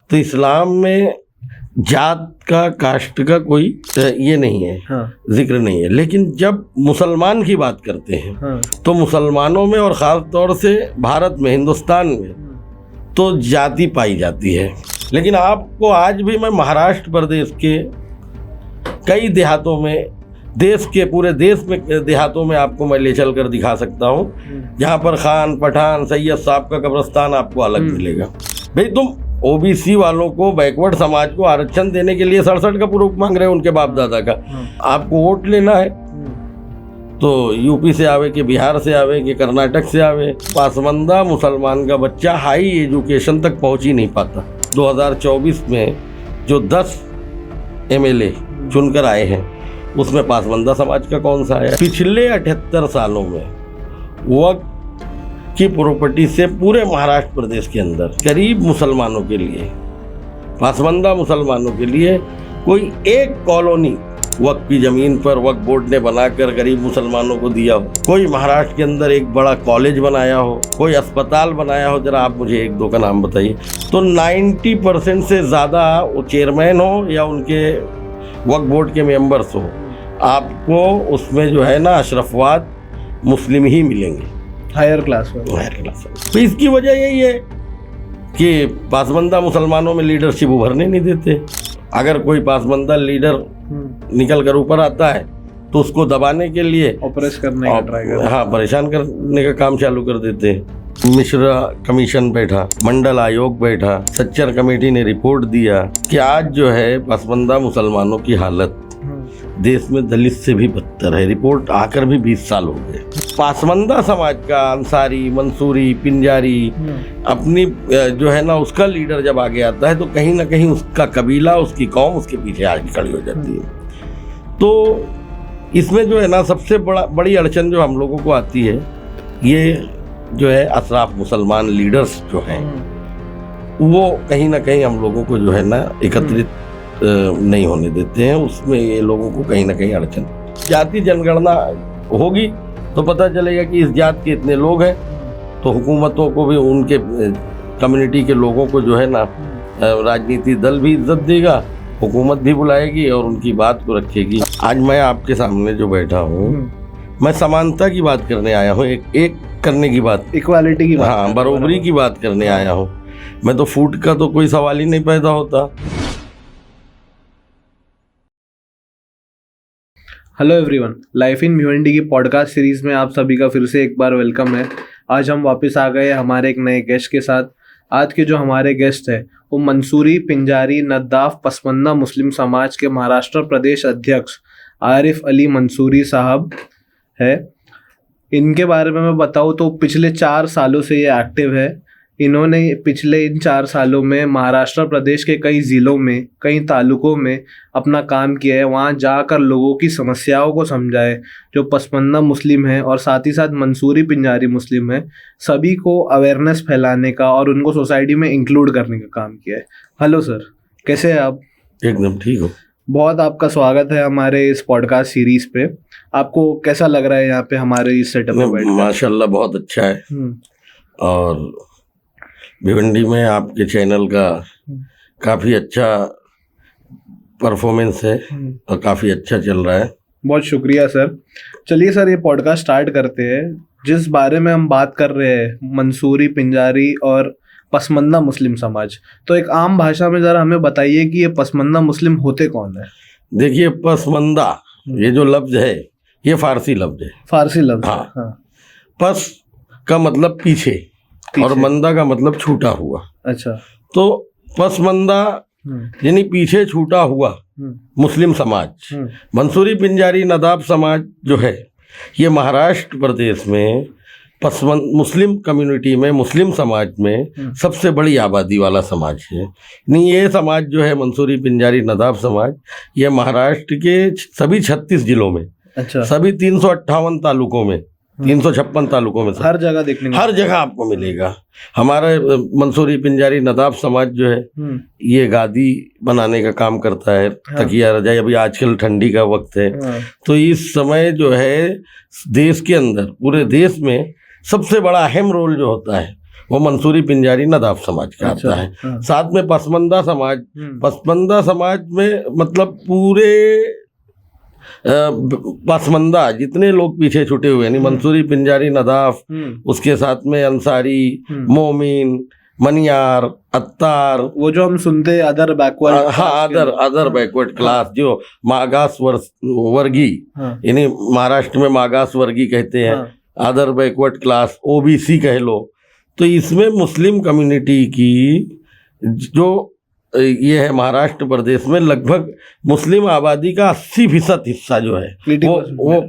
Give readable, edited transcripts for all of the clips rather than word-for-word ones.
तो इस्लाम में जात का, कास्ट का कोई ये नहीं है, जिक्र नहीं है। लेकिन जब मुसलमान की बात करते हैं तो मुसलमानों में और ख़ास तौर से भारत में, हिंदुस्तान में तो जाति पाई जाती है। लेकिन आपको आज भी मैं महाराष्ट्र प्रदेश के कई देहातों में, देश के पूरे देश में देहातों में आपको मैं ले चल कर दिखा सकता हूँ, जहाँ पर खान, पठान, सैयद साहब का कब्रिस्तान आपको अलग मिलेगा। भाई तुम ओबीसी वालों को, बैकवर्ड समाज को आरक्षण देने के लिए 67 का प्रूफ मांग रहे हो उनके बाप दादा का। आपको वोट लेना है तो यूपी से आवे कि बिहार से आवे कि कर्नाटक से आवे, पासमंदा मुसलमान का बच्चा हाई एजुकेशन तक पहुंच ही नहीं पाता। 2024 में जो 10 MLA चुनकर आए हैं उसमें पासमंदा समाज का कौन सा आया? पिछले 78 सालों में वक्फ की प्रॉपर्टी से पूरे महाराष्ट्र प्रदेश के अंदर गरीब मुसलमानों के लिए, पासमंदा मुसलमानों के लिए कोई एक कॉलोनी वक्फ की ज़मीन पर वक्फ बोर्ड ने बनाकर गरीब मुसलमानों को दिया हो, कोई महाराष्ट्र के अंदर एक बड़ा कॉलेज बनाया हो, कोई अस्पताल बनाया हो, जरा आप मुझे 1-2 का नाम बताइए। तो 90% से ज़्यादा वो चेयरमैन हो या उनके वक्फ बोर्ड के मेंबर्स हो, आपको उसमें जो है ना अशरफवाद मुस्लिम ही मिलेंगे, हायर क्लास। तो इसकी वजह यही है कि पासमंदा मुसलमानों में लीडरशिप उभरने नहीं देते। अगर कोई पासमंदा लीडर निकल कर ऊपर आता है तो उसको दबाने के लिए ऑपरेस करने का ट्राई करते हैं, हाँ, परेशान करने का काम चालू कर देते हैं। मिश्रा कमीशन बैठा, मंडल आयोग बैठा, सच्चर कमेटी ने रिपोर्ट दिया कि आज जो है पासमंदा मुसलमानों की हालत देश में दलित से भी बदतर है। रिपोर्ट आकर भी 20 साल हो गए। पासमंदा समाज का अंसारी, मंसूरी, पिंजारी अपनी जो है ना उसका लीडर जब आगे आता है तो कहीं ना कहीं उसका कबीला, उसकी कौम उसके पीछे आगे खड़ी हो जाती है। तो इसमें जो है ना सबसे बड़ी अड़चन जो हम लोगों को आती है, ये जो है अशराफ मुसलमान लीडर्स जो हैं वो कहीं ना कहीं हम लोगों को जो है ना एकत्रित नहीं होने देते हैं। उसमें ये लोगों को कहीं ना कहीं अड़चन। जाति जनगणना होगी तो पता चलेगा कि इस जात के इतने लोग हैं, तो हुकूमतों को भी उनके कम्युनिटी के लोगों को जो है ना राजनीति दल भी इज्जत देगा, हुकूमत भी बुलाएगी और उनकी बात को रखेगी। आज मैं आपके सामने जो बैठा हूँ, मैं समानता की बात करने आया हूँ, एक करने की बात, इक्वालिटी की बात, हाँ, बराबरी की बात करने आया हूँ। मैं तो फूट का तो कोई सवाल ही नहीं पैदा होता। Hello everyone, life in Bhiwandi की पॉडकास्ट सीरीज़ में आप सभी का फिर से एक बार वेलकम है। आज हम वापस आ गए हमारे एक नए गेस्ट के साथ। आज के जो हमारे गेस्ट है वो मंसूरी पिंजारी नद्दाफ पसमंदा मुस्लिम समाज के महाराष्ट्र प्रदेश अध्यक्ष आरिफ अली मंसूरी साहब है। इनके बारे में मैं बताऊँ तो पिछले 4 सालों से ये एक्टिव है। इन्होंने पिछले इन 4 सालों में महाराष्ट्र प्रदेश के कई ज़िलों में, कई तालुकों में अपना काम किया है। वहाँ जाकर लोगों की समस्याओं को समझाए, जो पसमंदा मुस्लिम हैं और साथ ही साथ मंसूरी पिंजारी मुस्लिम हैं, सभी को अवेयरनेस फैलाने का और उनको सोसाइटी में इंक्लूड करने का काम किया है। हेलो सर, कैसे हैं आप? एकदम ठीक हो। बहुत आपका स्वागत है हमारे इस पॉडकास्ट सीरीज़ पे। आपको कैसा लग रहा है यहाँ पे हमारे इस सेटअप में बैठकर? माशाल्लाह बहुत अच्छा है। और भिवंडी में आपके चैनल का काफ़ी अच्छा परफॉर्मेंस है और काफ़ी अच्छा चल रहा है। बहुत शुक्रिया सर। चलिए सर, ये पॉडकास्ट स्टार्ट करते हैं। जिस बारे में हम बात कर रहे हैं, मंसूरी पिंजारी और पसमंदा मुस्लिम समाज, तो एक आम भाषा में ज़रा हमें बताइए कि ये पसमंदा मुस्लिम होते कौन है? देखिए, पसमंदा ये जो लफ्ज़ है ये फ़ारसी लफ्ज़ है। फ़ारसी लफ्ज़, हाँ। पस का मतलब पीछे और मंदा का मतलब छूटा हुआ। अच्छा। तो पसमंदा यानी पीछे छूटा हुआ मुस्लिम समाज। मंसूरी पिंजारी नदाफ समाज जो है ये महाराष्ट्र प्रदेश में मुस्लिम कम्युनिटी में, मुस्लिम समाज में सबसे बड़ी आबादी वाला समाज है। नहीं, ये समाज जो है मंसूरी पिंजारी नदाफ समाज, ये महाराष्ट्र के सभी 36 जिलों में, अच्छा, सभी 358 तालुकों में, 356 तालुकों में हर जगह देखने, हर जगह आपको मिलेगा। हमारा मंसूरी पिंजारी नदाफ समाज जो है ये गादी बनाने का काम करता है, तकिया रजाई। अभी आजकल ठंडी का वक्त है, तो इस समय जो है देश के अंदर, पूरे देश में सबसे बड़ा अहम रोल जो होता है वो मंसूरी पिंजारी नदाफ समाज का आता है। साथ में पसमंदा समाज, पसमंदा समाज में मतलब पूरे पसमंदा जितने लोग पीछे छूटे हुए यानी मंसूरी पिंजारी नदाफ, उसके साथ में अंसारी, मोमिन, मनियार, अत्तार, वो जो हम सुनते हैं अदर बैकवर्ड, हाँ अदर बैकवर्ड क्लास, जो मागास वर्गी यानी महाराष्ट्र में मागास वर्गी कहते हैं, अदर बैकवर्ड क्लास, ओबीसी कह लो। तो इसमें मुस्लिम कम्युनिटी की जो ये है महाराष्ट्र प्रदेश में लगभग मुस्लिम आबादी का 80% हिस्सा जो है वो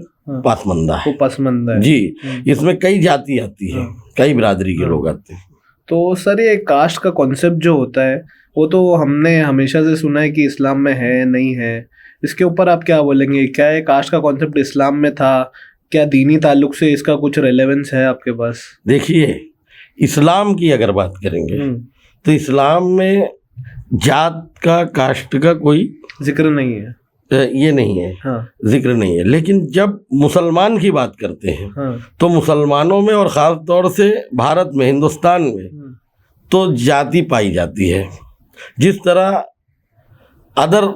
पसमंदा है। पसमंदा है जी। इसमें कई जाति आती है, कई बिरादरी के लोग आते हैं। तो सर ये कास्ट का कॉन्सेप्ट जो होता है वो तो हमने हमेशा से सुना है कि इस्लाम में है नहीं है, इसके ऊपर आप क्या बोलेंगे? क्या ये कास्ट का कॉन्सेप्ट इस्लाम में था? क्या दीनी ताल्लुक से इसका कुछ रेलेवेंस है आपके पास? देखिए, इस्लाम की अगर बात करेंगे तो इस्लाम में जात का, कास्ट का कोई जिक्र नहीं है, ये नहीं है, जिक्र नहीं है। लेकिन जब मुसलमान की बात करते हैं तो मुसलमानों में और ख़ास तौर से भारत में, हिंदुस्तान में तो जाति पाई जाती है। जिस तरह अदर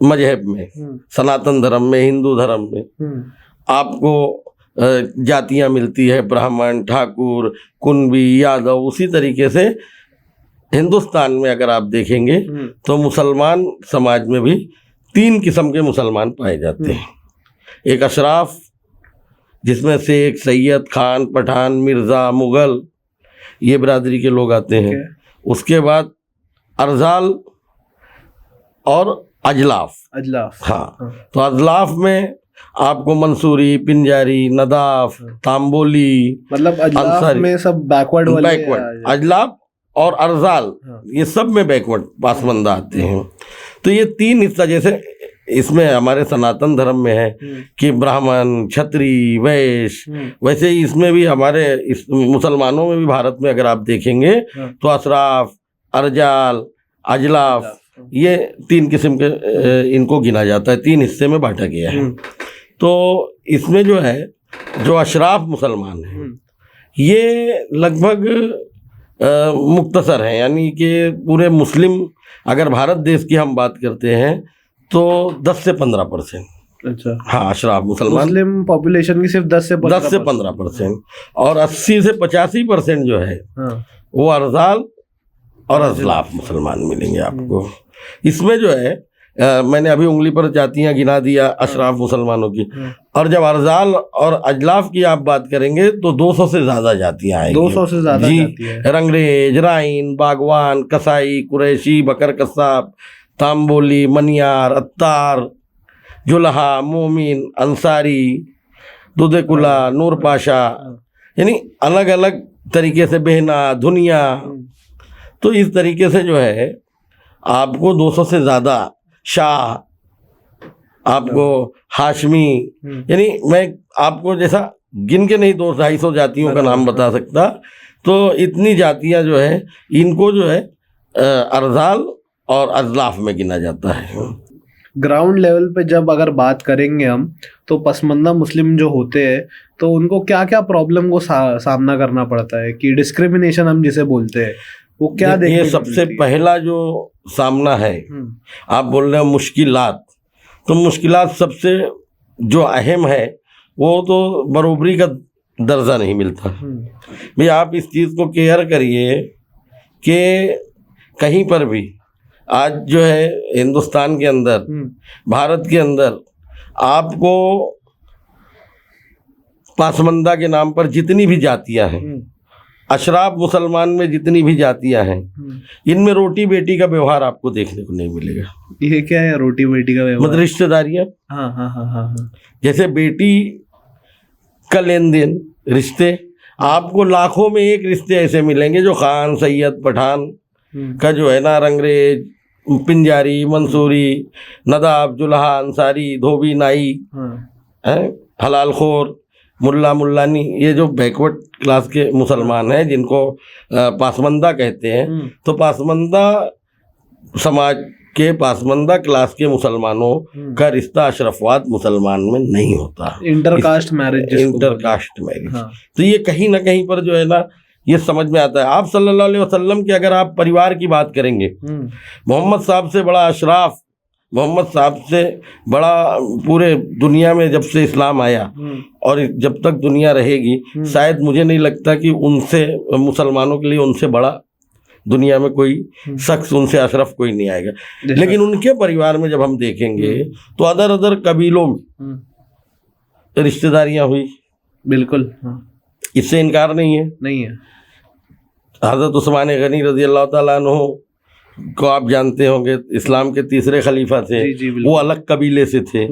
मजहब में, सनातन धर्म में, हिंदू धर्म में आपको जातियां मिलती है, ब्राह्मण, ठाकुर, कुंभी, यादव, उसी तरीके से हिंदुस्तान में अगर आप देखेंगे तो मुसलमान समाज में भी 3 किस्म के मुसलमान पाए जाते हैं। एक अशराफ, जिसमें से एक सैयद, खान, पठान, मिर्ज़ा, मुग़ल, ये बिरादरी के लोग आते हैं। उसके बाद अरजाल और अजलाफ। हाँ, तो अजलाफ में आपको मंसूरी, पिंजारी, नदाफ, तांबोली, मतलब अजलाफ में सब बैकवर्ड अजलाफ और अरजाल, ये सब में बैकवर्ड पासमंदा आते हैं। तो ये 3 हिस्सा, जैसे इसमें हमारे सनातन धर्म में है कि ब्राह्मण, क्षत्रिय, वैश्य, वैसे ही इसमें भी हमारे इस मुसलमानों में भी भारत में अगर आप देखेंगे तो अशराफ, अरजाल, अजलाफ, ये 3 किस्म के इनको गिना जाता है, 3 हिस्से में बांटा गया है। तो इसमें जो है, जो अशराफ मुसलमान हैं ये लगभग मुख्तसर है, यानी कि पूरे मुस्लिम, अगर भारत देश की हम बात करते हैं तो 10 से 15%। अच्छा। हाँ, अशराफ मुस्लिम पॉपुलेशन की सिर्फ 10 से 15%, और 80 से 85% जो है वो अरजाल और अजलाफ मुसलमान मिलेंगे आपको। इसमें जो है मैंने अभी उंगली पर जातियां गिना दिया अशराफ मुसलमानों की, और जब अरजाल और अजलाफ की आप बात करेंगे तो 200 से ज़्यादा जातियां आएंगी। 200 से ज़्यादा जी। रंगरेज, राइन, बागवान, कसाई, कुरैशी, बकर कसाब, तांबोली, मनियार, अत्तार, जुल्हा, मोमिन, अंसारी, दुदेकुला, नूर पाशा, यानी अलग अलग तरीके से, बहना, धुनिया। तो इस तरीके से जो है आपको 200 से ज़्यादा, शाह, आपको हाशमी, यानी मैं आपको जैसा गिन के नहीं 200-250 जातियों का नाम बता सकता। तो इतनी जातियां जो है इनको जो है अरजाल और अजलाफ में गिना जाता है। ग्राउंड लेवल पे जब अगर बात करेंगे हम, तो पसमंदा मुस्लिम जो होते हैं तो उनको क्या क्या प्रॉब्लम को सामना करना पड़ता है, कि डिस्क्रिमिनेशन हम जिसे बोलते हैं वो क्या देखने ये सबसे पहला जो सामना है, आप बोल रहे हो मुश्किलात, तो मुश्किलात सबसे जो अहम है वो तो बरोबरी का दर्जा नहीं मिलता। भाई आप इस चीज़ को केयर करिए कि कहीं पर भी आज जो है हिंदुस्तान के अंदर, भारत के अंदर आपको पासमंदा के नाम पर जितनी भी जातियां हैं, अशराफ मुसलमान में जितनी भी जातियां हैं, इनमें रोटी बेटी का व्यवहार आपको देखने को नहीं मिलेगा। ये क्या है रोटी बेटी का व्यवहार? मतलब रिश्तेदारियां। हाँ। जैसे बेटी का लेन देन, रिश्ते, आपको लाखों में एक रिश्ते ऐसे मिलेंगे जो खान, सैयद, पठान का जो है ना, रंगरेज, पिंजारी, मंसूरी, नदाब, जुल्हा, अंसारी, धोबी, नाई, हलाल खोर, मुल्ला, मुल्लानी, ये जो बैकवर्ड क्लास के मुसलमान हैं जिनको पासमंदा कहते हैं, तो पासमंदा समाज के, पासमंदा क्लास के मुसलमानों का रिश्ता अशरफवाद मुसलमान में नहीं होता। Intercaste marriage. Intercaste marriage. तो ये कहीं ना कहीं पर जो है ना ये समझ में आता है। आप सल्लल्लाहु अलैहि वसल्लम के अगर आप परिवार की बात करेंगे, मोहम्मद साहब से बड़ा अशराफ, मोहम्मद साहब से बड़ा पूरे दुनिया में जब से इस्लाम आया और जब तक दुनिया रहेगी, शायद मुझे नहीं लगता कि उनसे, मुसलमानों के लिए उनसे बड़ा दुनिया में कोई शख्स, उनसे अशरफ कोई नहीं आएगा। लेकिन उनके परिवार में जब हम देखेंगे तो अदर अदर कबीलों में रिश्तेदारियां हुई, बिल्कुल, इससे इनकार नहीं है। हज़रत उस्मान गनी रज़ी अल्लाह ताला अन्हु को आप जानते होंगे, इस्लाम के तीसरे खलीफा थे। वो अलग कबीले से थे,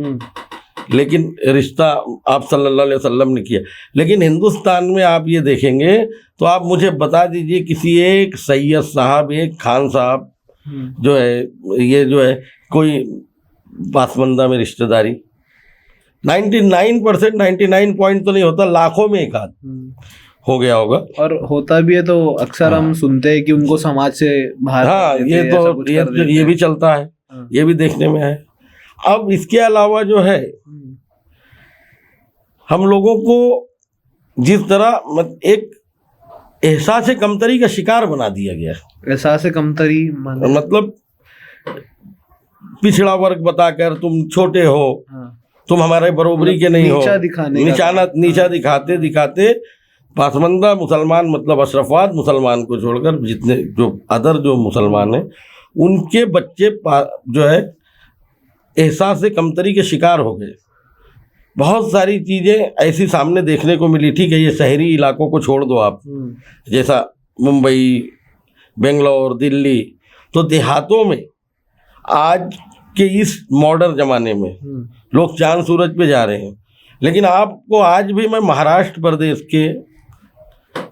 लेकिन रिश्ता आप सल्लल्लाहु अलैहि वसल्लम ने किया। लेकिन हिंदुस्तान में आप ये देखेंगे तो आप मुझे बता दीजिए किसी एक सैयद साहब, एक खान साहब जो है, ये जो है कोई पासमंदा में रिश्तेदारी 99%, 99 पॉइंट तो नहीं होता, लाखों में एक आध हो गया होगा। और होता भी है तो अक्सर हम सुनते हैं कि उनको समाज से बाहर, ये तो ये भी चलता है, ये भी देखने में है। अब इसके अलावा जो है, हम लोगों को जिस तरह एक एहसास कमतरी का शिकार बना दिया गया। एहसास कमतरी मतलब पिछड़ा वर्ग बताकर तुम छोटे हो, तुम हमारे बरोबरी के नहीं हो, नीचा दिखाते दिखाते पासमंदा मुसलमान, मतलब अशरफात मुसलमान को छोड़कर जितने जो अदर जो मुसलमान हैं, उनके बच्चे जो है एहसास कमतरी के शिकार हो गए। बहुत सारी चीज़ें ऐसी सामने देखने को मिली। ठीक है, ये शहरी इलाकों को छोड़ दो आप, जैसा मुंबई, बेंगलोर, दिल्ली, तो देहातों में आज के इस मॉडर्न ज़माने में लोग चांद सूरज पे जा रहे हैं। लेकिन आपको आज भी मैं महाराष्ट्र प्रदेश के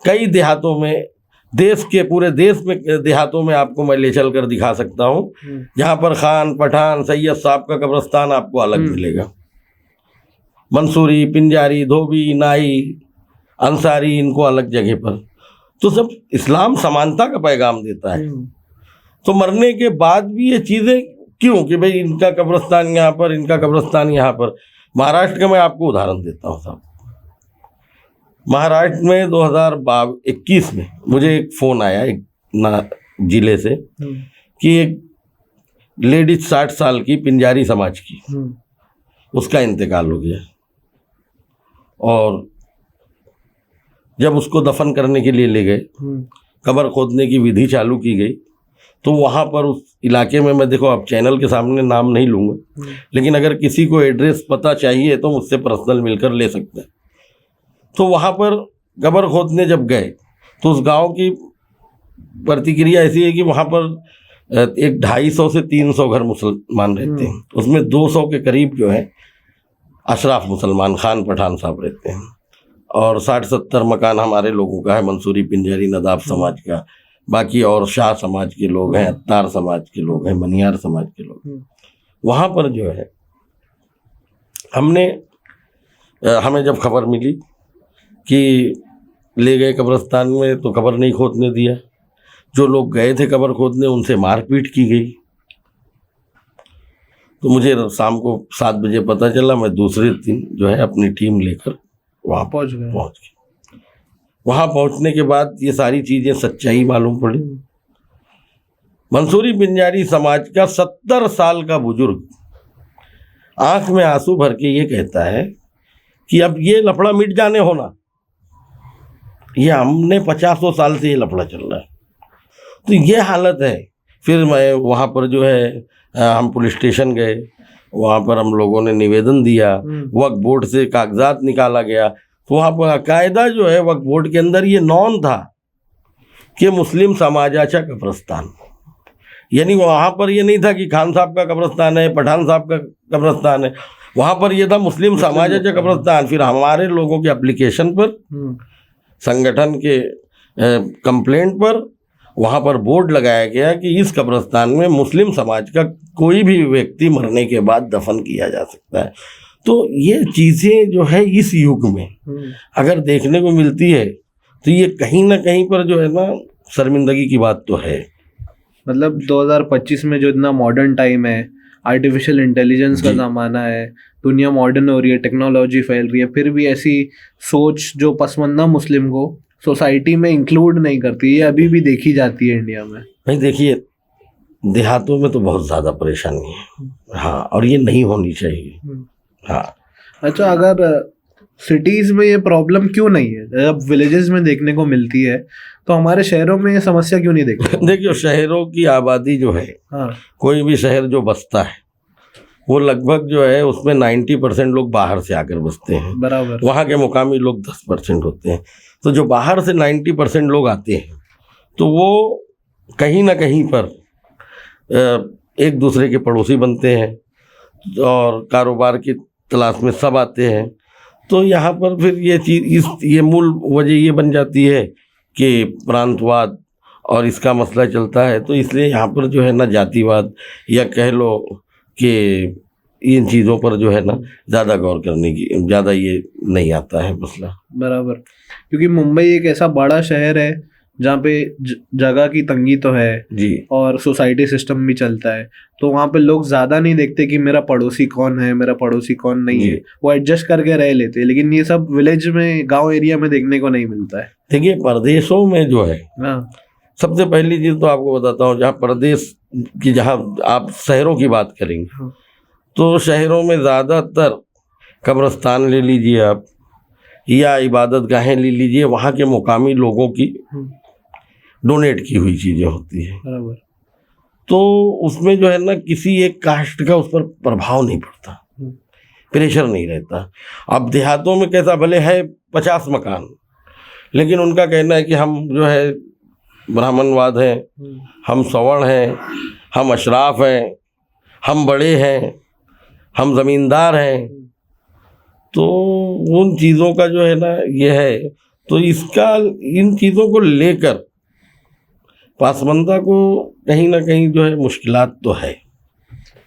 कई देहातों में, देश के पूरे देश में देहातों में आपको मैं ले चल कर दिखा सकता हूँ, जहाँ पर खान, पठान, सैयद साहब का कब्रिस्तान आपको अलग मिलेगा। मंसूरी, पिंजारी, धोबी, नाई, अंसारी, इनको अलग जगह पर। तो सब इस्लाम समानता का पैगाम देता है। तो मरने के बाद भी ये चीज़ें क्यों कि भाई इनका कब्रिस्तान यहाँ पर, इनका कब्रिस्तान यहाँ पर। महाराष्ट्र का मैं आपको उदाहरण देता हूँ साहब। महाराष्ट्र में 2021 में मुझे एक फ़ोन आया एक जिले से कि एक लेडीज 60 साल की, पिंजारी समाज की, उसका इंतकाल हो गया। और जब उसको दफन करने के लिए ले गए, कब्र खोदने की विधि चालू की गई, तो वहाँ पर उस इलाके में, मैं देखो अब चैनल के सामने नाम नहीं लूँगा, लेकिन अगर किसी को एड्रेस पता चाहिए तो मुझसे पर्सनल मिलकर ले सकते हैं। तो वहाँ पर कब्र खोदने जब गए तो उस गांव की प्रतिक्रिया ऐसी है कि वहाँ पर एक 250 से 300 घर मुसलमान रहते हैं, उसमें 200 के करीब जो है अशराफ मुसलमान, खान पठान साहब रहते हैं, और 60-70 मकान हमारे लोगों का है, मंसूरी, पिंजारी, नदाब समाज का। बाकी और शाह समाज के लोग हैं, अत्तार समाज के लोग हैं, मनियार समाज के लोग। वहाँ पर जो है हमें जब खबर मिली कि ले गए कब्रिस्तान में, तो कब्र नहीं खोदने दिया। जो लोग गए थे कब्र खोदने, उनसे मारपीट की गई। तो मुझे शाम को 7 बजे पता चला। मैं दूसरे दिन जो है अपनी टीम लेकर वहाँ पहुँच गया। वहाँ पहुँचने के बाद ये सारी चीज़ें सच्चाई मालूम पड़ी। मंसूरी पिंजारी समाज का 70 साल का बुजुर्ग आंख में आंसू भर के ये कहता है कि अब ये लफड़ा मिट जाने होना, ये हमने 50 साल से ये लफड़ा चल रहा है। तो ये हालत है। फिर मैं वहाँ पर जो है हम पुलिस स्टेशन गए, वहाँ पर हम लोगों ने निवेदन दिया, वक्फ बोर्ड से कागजात निकाला गया। तो वहाँ पर कायदा जो है वक्फ बोर्ड के अंदर ये नॉन था कि मुस्लिम समाजाचा कब्रिस्तान, यानी वहाँ पर ये नहीं था कि खान साहब का कब्रिस्तान है, पठान साहब का कब्रिस्तान है, वहाँ पर ये था मुस्लिम समाजाचा कब्रिस्तान। फिर हमारे लोगों के एप्लीकेशन पर, संगठन के कंप्लेंट पर वहाँ पर बोर्ड लगाया गया कि इस कब्रिस्तान में मुस्लिम समाज का कोई भी व्यक्ति मरने के बाद दफन किया जा सकता है। तो ये चीज़ें जो है इस युग में अगर देखने को मिलती है तो ये कहीं ना कहीं पर जो है ना शर्मिंदगी की बात तो है। मतलब 2025 में जो इतना मॉडर्न टाइम है, आर्टिफिशियल इंटेलिजेंस का ज़माना है, दुनिया मॉडर्न हो रही है, टेक्नोलॉजी फैल रही है, फिर भी ऐसी सोच जो पसमंदा मुस्लिम को सोसाइटी में इंक्लूड नहीं करती, ये अभी भी देखी जाती है इंडिया में। भाई देखिए, देहातों में तो बहुत ज़्यादा परेशानी है, हाँ, और ये नहीं होनी चाहिए। हाँ। अच्छा, अगर सिटीज में ये प्रॉब्लम क्यों नहीं है, जब विलेजेस में देखने को मिलती है, तो हमारे शहरों में ये समस्या क्यों नहीं देखते? देखिए, शहरों की आबादी जो है, हाँ, कोई भी शहर जो बसता है वो लगभग जो है उसमें 90% लोग बाहर से आकर बसते हैं, बराबर। वहाँ के मुकामी लोग 10% होते हैं। तो जो बाहर से 90% लोग आते हैं तो वो कहीं ना कहीं पर एक दूसरे के पड़ोसी बनते हैं और कारोबार की तलाश में सब आते हैं। तो यहाँ पर फिर ये चीज़ ये मूल वजह ये बन जाती है कि प्रांतवाद और इसका मसला चलता है। तो इसलिए यहाँ पर जो है ना जातिवाद या कह लो कि इन चीज़ों पर जो है ना ज़्यादा गौर करने की ज़्यादा ये नहीं आता है मसला। बराबर, क्योंकि मुंबई एक ऐसा बड़ा शहर है जहाँ पे जगह की तंगी तो है जी, और सोसाइटी सिस्टम भी चलता है, तो वहाँ पे लोग ज़्यादा नहीं देखते कि मेरा पड़ोसी कौन है, मेरा पड़ोसी कौन नहीं है, वो एडजस्ट करके रह लेते हैं। लेकिन ये सब विलेज में, गांव एरिया में देखने को नहीं मिलता है। देखिए, प्रदेशों में जो है, सबसे पहली चीज़ तो आपको बताता हूँ, जहाँ प्रदेश की, जहाँ आप शहरों की बात करेंगे तो शहरों में ज़्यादातर कब्रिस्तान ले लीजिए आप या इबादत गाहें ले लीजिए, वहाँ के मुकामी लोगों की डोनेट की हुई चीज़ें होती हैं। बराबर। तो उसमें जो है ना किसी एक कास्ट का उस पर प्रभाव नहीं पड़ता, प्रेशर नहीं रहता। अब देहातों में कैसा, भले है 50 मकान, लेकिन उनका कहना है कि हम जो है ब्राह्मणवाद है, हम सवर्ण हैं, हम अशराफ हैं, हम बड़े हैं, हम ज़मींदार हैं। तो उन चीज़ों का जो है ना ये है, तो इसका इन चीज़ों को लेकर पासमंदा को कहीं ना कहीं जो है मुश्किलात तो है।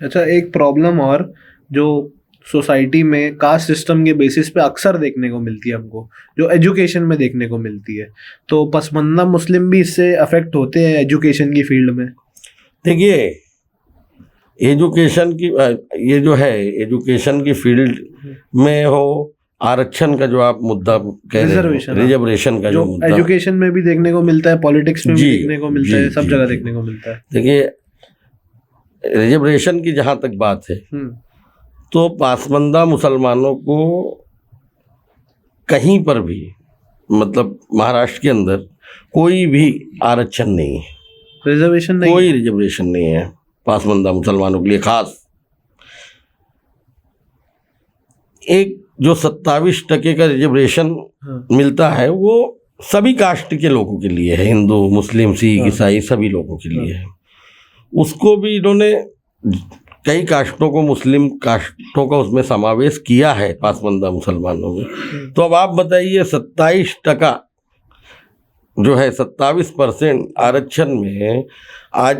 अच्छा, एक प्रॉब्लम और जो सोसाइटी में कास्ट सिस्टम के बेसिस पे अक्सर देखने को मिलती है हमको, जो एजुकेशन में देखने को मिलती है, तो पसमानदा मुस्लिम भी इससे अफेक्ट होते हैं एजुकेशन की फील्ड में। देखिए, एजुकेशन की ये जो है एजुकेशन की फील्ड में हो, आरक्षण का जो आप मुद्दा कह रहे हैं, रिजर्वेशन का जो मुद्दा एजुकेशन में भी देखने को मिलता है, पॉलिटिक्स में भी देखने को मिलता है, सब जगह देखने को मिलता है। देखिए, रिजर्वेशन की जहाँ तक बात है तो पासमंदा मुसलमानों को कहीं पर भी, मतलब महाराष्ट्र के अंदर कोई भी आरक्षण नहीं है, रिजर्वेशन नहीं, कोई रिजर्वेशन नहीं है पासमंदा मुसलमानों के लिए खास। एक जो 27% का रिजर्वेशन मिलता है वो सभी कास्ट के लोगों के लिए है, हिंदू, मुस्लिम, सिख, ईसाई सभी लोगों के लिए है। उसको भी इन्होंने कई कास्टों को, मुस्लिम कास्टों का उसमें समावेश किया है पासमंदा मुसलमानों में। तो अब आप बताइए, 27% जो है 27% आरक्षण में, आज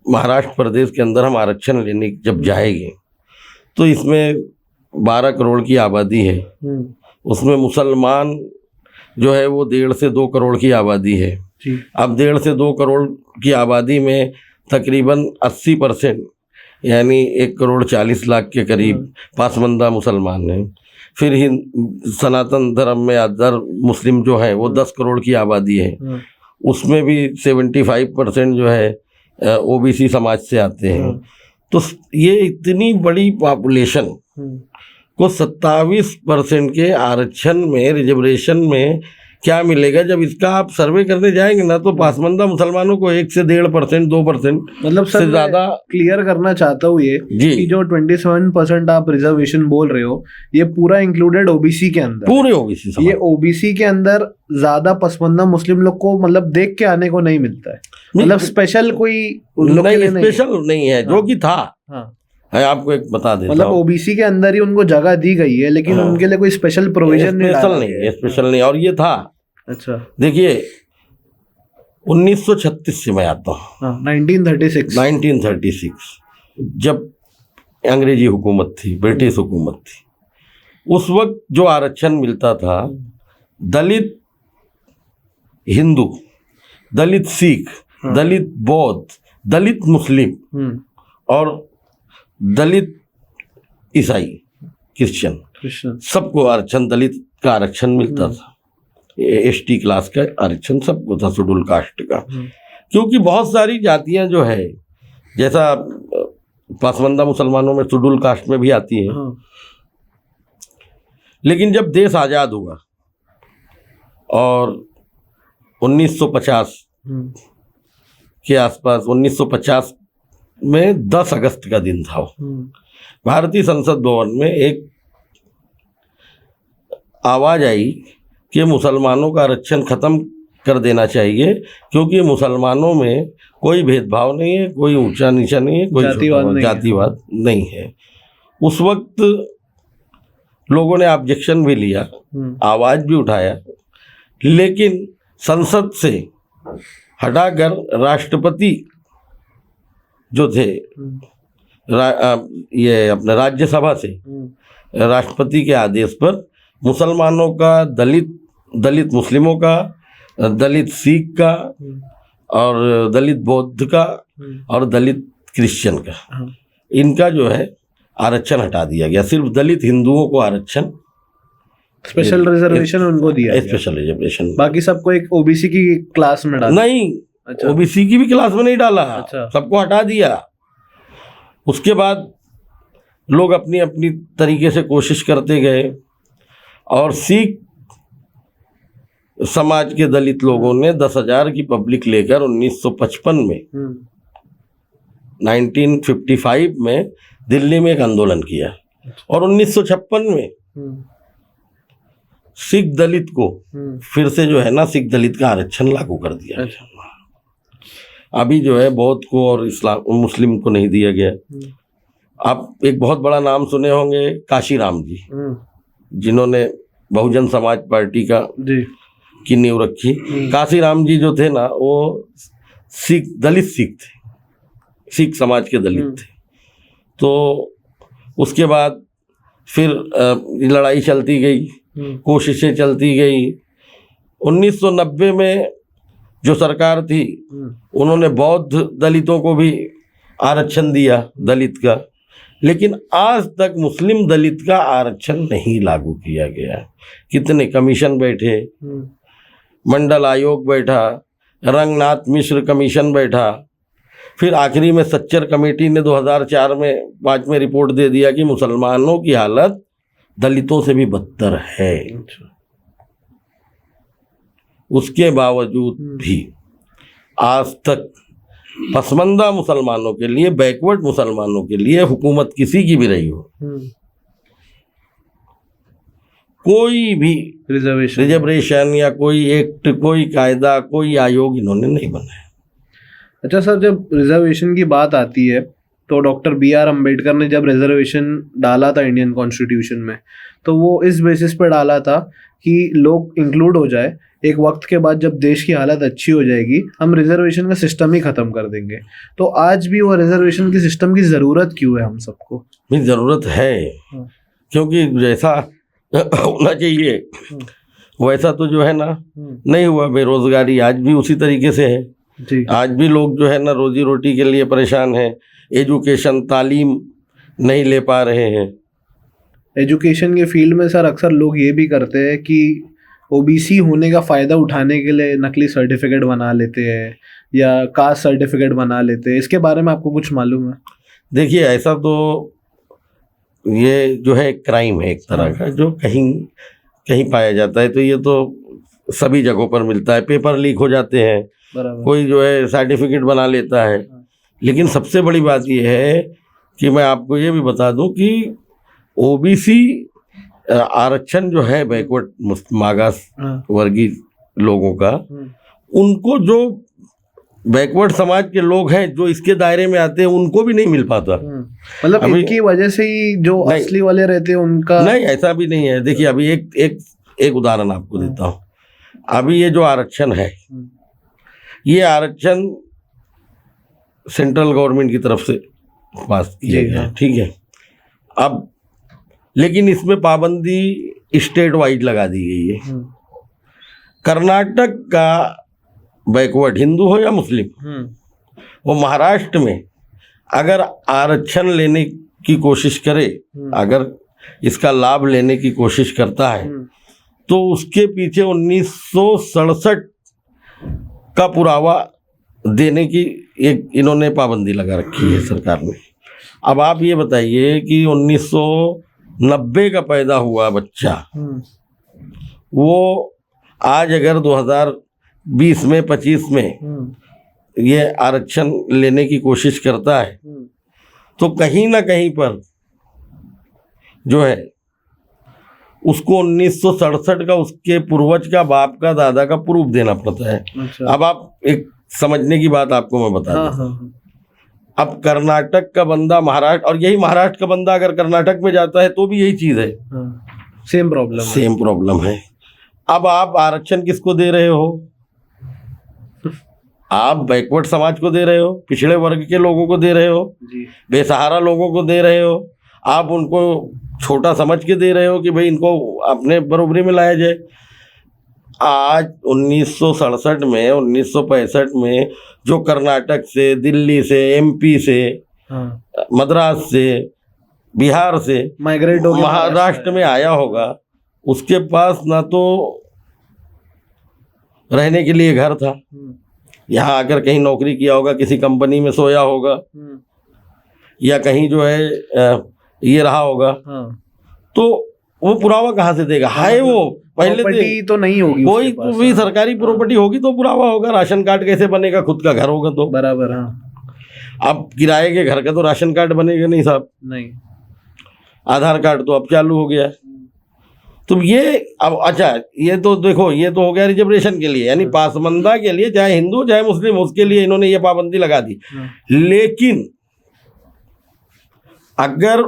महाराष्ट्र प्रदेश के अंदर हम आरक्षण लेने जब जाएंगे तो इसमें 12 करोड़ की आबादी है, उसमें मुसलमान जो है वो 1.5 से 2 करोड़ की आबादी है। अब 1.5 से 2 करोड़ की आबादी में तकरीबन 80% यानी 1,40,00,000 के करीब पासमंदा मुसलमान हैं। फिर सनातन धर्म में अदर मुस्लिम जो है वो 10 करोड़ की आबादी है, उसमें भी 75% जो है ओबीसी समाज से आते हैं। तो ये इतनी बड़ी पॉपुलेशन को 27% के आरक्षण में, रिजर्वेशन में क्या मिलेगा? जब इसका आप सर्वे करने जाएंगे ना तो पासमंदा मुसलमानों को 1 से 1.5%, 2% मतलब से ज़्यादा। क्लियर करना चाहता हूँ ये कि जो 27% आप रिजर्वेशन बोल रहे हो, ये पूरा इंक्लूडेड ओबीसी के अंदर, पूरे ओबीसी, ये ओबीसी के अंदर ज्यादा पसमानदा मुस्लिम लोग को मतलब देख के आने को नहीं मिलता है, मतलब स्पेशल कोई नहीं, स्पेशल नहीं है, जो कि था। है, आपको एक बता देता हूं, मतलब ओबीसी के अंदर ही उनको जगह दी गई है, लेकिन उनके लिए कोई स्पेशल प्रोविजन नहीं, और ये था। अच्छा, देखिए 1936 से मैं आता हूँ, 1936 जब अंग्रेजी हुकूमत थी, ब्रिटिश हुकूमत थी, उस वक्त जो आरक्षण मिलता था, दलित हिंदू, दलित सिख, दलित बौद्ध, दलित मुस्लिम और दलित ईसाई, क्रिश्चियन, सबको आरक्षण, दलित का आरक्षण मिलता था। ST क्लास का आरक्षण सबको था, शेड्यूल कास्ट का। क्योंकि बहुत सारी जातियां जो है, जैसा पसमानदा मुसलमानों में शेड्यूल कास्ट में भी आती है। लेकिन जब देश आज़ाद हुआ और 1950 के आसपास, 1950 में 10 अगस्त का दिन था, भारतीय संसद भवन में एक आवाज़ आई कि मुसलमानों का आरक्षण ख़त्म कर देना चाहिए, क्योंकि मुसलमानों में कोई भेदभाव नहीं है, कोई ऊंचा नीचा नहीं है, कोई जातिवाद नहीं है। उस वक्त लोगों ने ऑब्जेक्शन भी लिया, आवाज़ भी उठाया, लेकिन संसद से हटाकर राष्ट्रपति जो थे, ये अपने राज्यसभा से राष्ट्रपति के आदेश पर मुसलमानों का, दलित मुस्लिमों का, दलित सिख का और दलित बौद्ध का और दलित क्रिश्चियन का, इनका जो है आरक्षण हटा दिया गया। सिर्फ दलित हिंदुओं को आरक्षण, स्पेशल रिजर्वेशन उनको दिया, स्पेशल रिजर्वेशन। बाकी सबको एक ओबीसी की क्लास में डाला। नहीं, अच्छा। ओबीसी की भी क्लास में नहीं डाला। अच्छा। सबको हटा दिया। उसके बाद लोग अपनी अपनी तरीके से कोशिश करते गए और सिख समाज के दलित लोगों ने 10,000 की पब्लिक लेकर 1955 में 1955 में दिल्ली में एक आंदोलन किया और 1956 में सिख दलित को फिर से जो है ना, सिख दलित का आरक्षण लागू कर दिया। अच्छा। अभी जो है बौद्ध को और इस्लाम मुस्लिम को नहीं दिया गया। आप एक बहुत बड़ा नाम सुने होंगे, काशीराम जी, जिन्होंने बहुजन समाज पार्टी का की नींव रखी। काशीराम जी जो थे ना, वो दलित सिख थे, सिख समाज के दलित थे। तो उसके बाद फिर लड़ाई चलती गई, कोशिशें चलती गई। 1990 में जो सरकार थी, उन्होंने बौद्ध दलितों को भी आरक्षण दिया, दलित का, लेकिन आज तक मुस्लिम दलित का आरक्षण नहीं लागू किया गया। कितने कमीशन बैठे, मंडल आयोग बैठा, रंगनाथ मिश्र कमीशन बैठा, फिर आखिरी में सच्चर कमेटी ने 2004 में 5 में रिपोर्ट दे दिया कि मुसलमानों की हालत दलितों से भी बदतर है। उसके बावजूद भी आज तक पसमानदा मुसलमानों के लिए, बैकवर्ड मुसलमानों के लिए हुकूमत किसी की भी रही हो, कोई भी रिजर्वेशन या कोई एक्ट, कोई कायदा, कोई आयोग इन्होंने नहीं बनाया। अच्छा सर, जब रिजर्वेशन की बात आती है तो डॉक्टर BR अम्बेडकर ने जब रिजर्वेशन डाला था इंडियन कॉन्स्टिट्यूशन में, तो वो इस बेसिस पर डाला था कि लोग इंक्लूड हो जाए, एक वक्त के बाद जब देश की हालत अच्छी हो जाएगी हम रिजर्वेशन का सिस्टम ही ख़त्म कर देंगे। तो आज भी वो रिजर्वेशन के सिस्टम की ज़रूरत क्यों है हम सबको? नहीं, ज़रूरत है, क्योंकि जैसा होना चाहिए वैसा तो जो है ना नहीं हुआ। बेरोजगारी आज भी उसी तरीके से है जी। आज भी लोग जो है ना रोजी रोटी के लिए परेशान हैं, एजुकेशन, तालीम नहीं ले पा रहे हैं। एजुकेशन के फील्ड में सर अक्सर लोग ये भी करते हैं कि ओबीसी होने का फ़ायदा उठाने के लिए नकली सर्टिफिकेट बना लेते हैं या कास्ट सर्टिफिकेट बना लेते हैं। इसके बारे में आपको कुछ मालूम है? देखिए, ऐसा तो ये जो है क्राइम है एक तरह का, जो कहीं कहीं पाया जाता है। तो ये तो सभी जगहों पर मिलता है, पेपर लीक हो जाते हैं, कोई जो है सर्टिफिकेट बना लेता है। लेकिन सबसे बड़ी बात ये है कि मैं आपको ये भी बता दूं कि ओबीसी आरक्षण जो है बैकवर्ड मागास वर्गीय लोगों का, उनको जो बैकवर्ड समाज के लोग हैं जो इसके दायरे में आते हैं उनको भी नहीं मिल पाता। मतलब इनकी वजह से ही जो असली वाले रहते हैं उनका नहीं, ऐसा भी नहीं है। देखिए, अभी एक उदाहरण आपको देता हूँ। अभी ये जो आरक्षण है, ये आरक्षण सेंट्रल गवर्नमेंट की तरफ से पास किया गया, ठीक है। अब लेकिन इसमें पाबंदी स्टेट वाइड लगा दी गई है। कर्नाटक का बैकवर्ड हिंदू हो या मुस्लिम, वो महाराष्ट्र में अगर आरक्षण लेने की कोशिश करे, अगर इसका लाभ लेने की कोशिश करता है, तो उसके पीछे 1967 का पुरावा देने की एक इन्होंने पाबंदी लगा रखी है सरकार ने। अब आप ये बताइए कि 1990 का पैदा हुआ बच्चा वो आज अगर 2020 में 25 में ये आरक्षण लेने की कोशिश करता है तो कहीं ना कहीं पर जो है उसको 1967 का उसके पूर्वज का बाप का दादा का प्रूफ देना पड़ता है। अच्छा। अब आप एक समझने की बात आपको मैं बता दूं। हाँ। अब कर्नाटक का बंदा महाराष्ट्र, और यही महाराष्ट्र का बंदा अगर कर्नाटक में जाता है तो भी यही चीज है। सेम प्रॉब्लम है। अब आप आरक्षण किसको दे रहे हो? आप बैकवर्ड समाज को दे रहे हो, पिछड़े वर्ग के लोगों को दे रहे हो, बेसहारा लोगों को दे रहे हो। आप उनको छोटा समझ के दे रहे हो कि भाई इनको अपने बराबरी में लाया जाए। आज 1967 में 1965 में जो कर्नाटक से, दिल्ली से, एमपी से, मद्रास से, बिहार से माइग्रेट हो महाराष्ट्र में आया होगा, उसके पास ना तो रहने के लिए घर था, यहाँ आकर कहीं नौकरी किया होगा, किसी कंपनी में सोया होगा, या कहीं जो है ये रहा होगा। तो वो पुरावा कहाँ से देगा? हाय वो पहले तो नहीं होगी, कोई भी सरकारी प्रॉपर्टी होगी तो पुरावा होगा। राशन कार्ड कैसे बनेगा? खुद का घर होगा तो बराबर। अब किराए के घर का तो राशन कार्ड बनेगा नहीं साहब, नहीं। आधार कार्ड तो अब चालू हो गया। तो ये अब अच्छा, ये तो देखो, ये तो हो गया रिजर्वेशन के लिए, यानी पासमंदा के लिए, चाहे हिंदू चाहे मुस्लिम, उसके लिए इन्होंने ये पाबंदी लगा दी। लेकिन अगर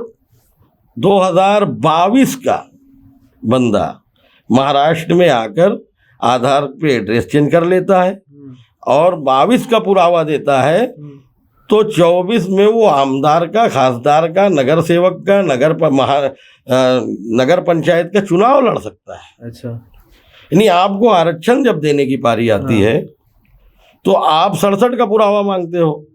2022 का बंदा महाराष्ट्र में आकर आधार पे एड्रेस चेंज कर लेता है और 22 का पुरावा देता है तो 24 में वो आमदार का, खासदार का, नगर सेवक का, नगर पंचायत का चुनाव लड़ सकता है। अच्छा। यानी आपको आरक्षण जब देने की पारी आती है तो आप 67 का पुरावा मांगते हो।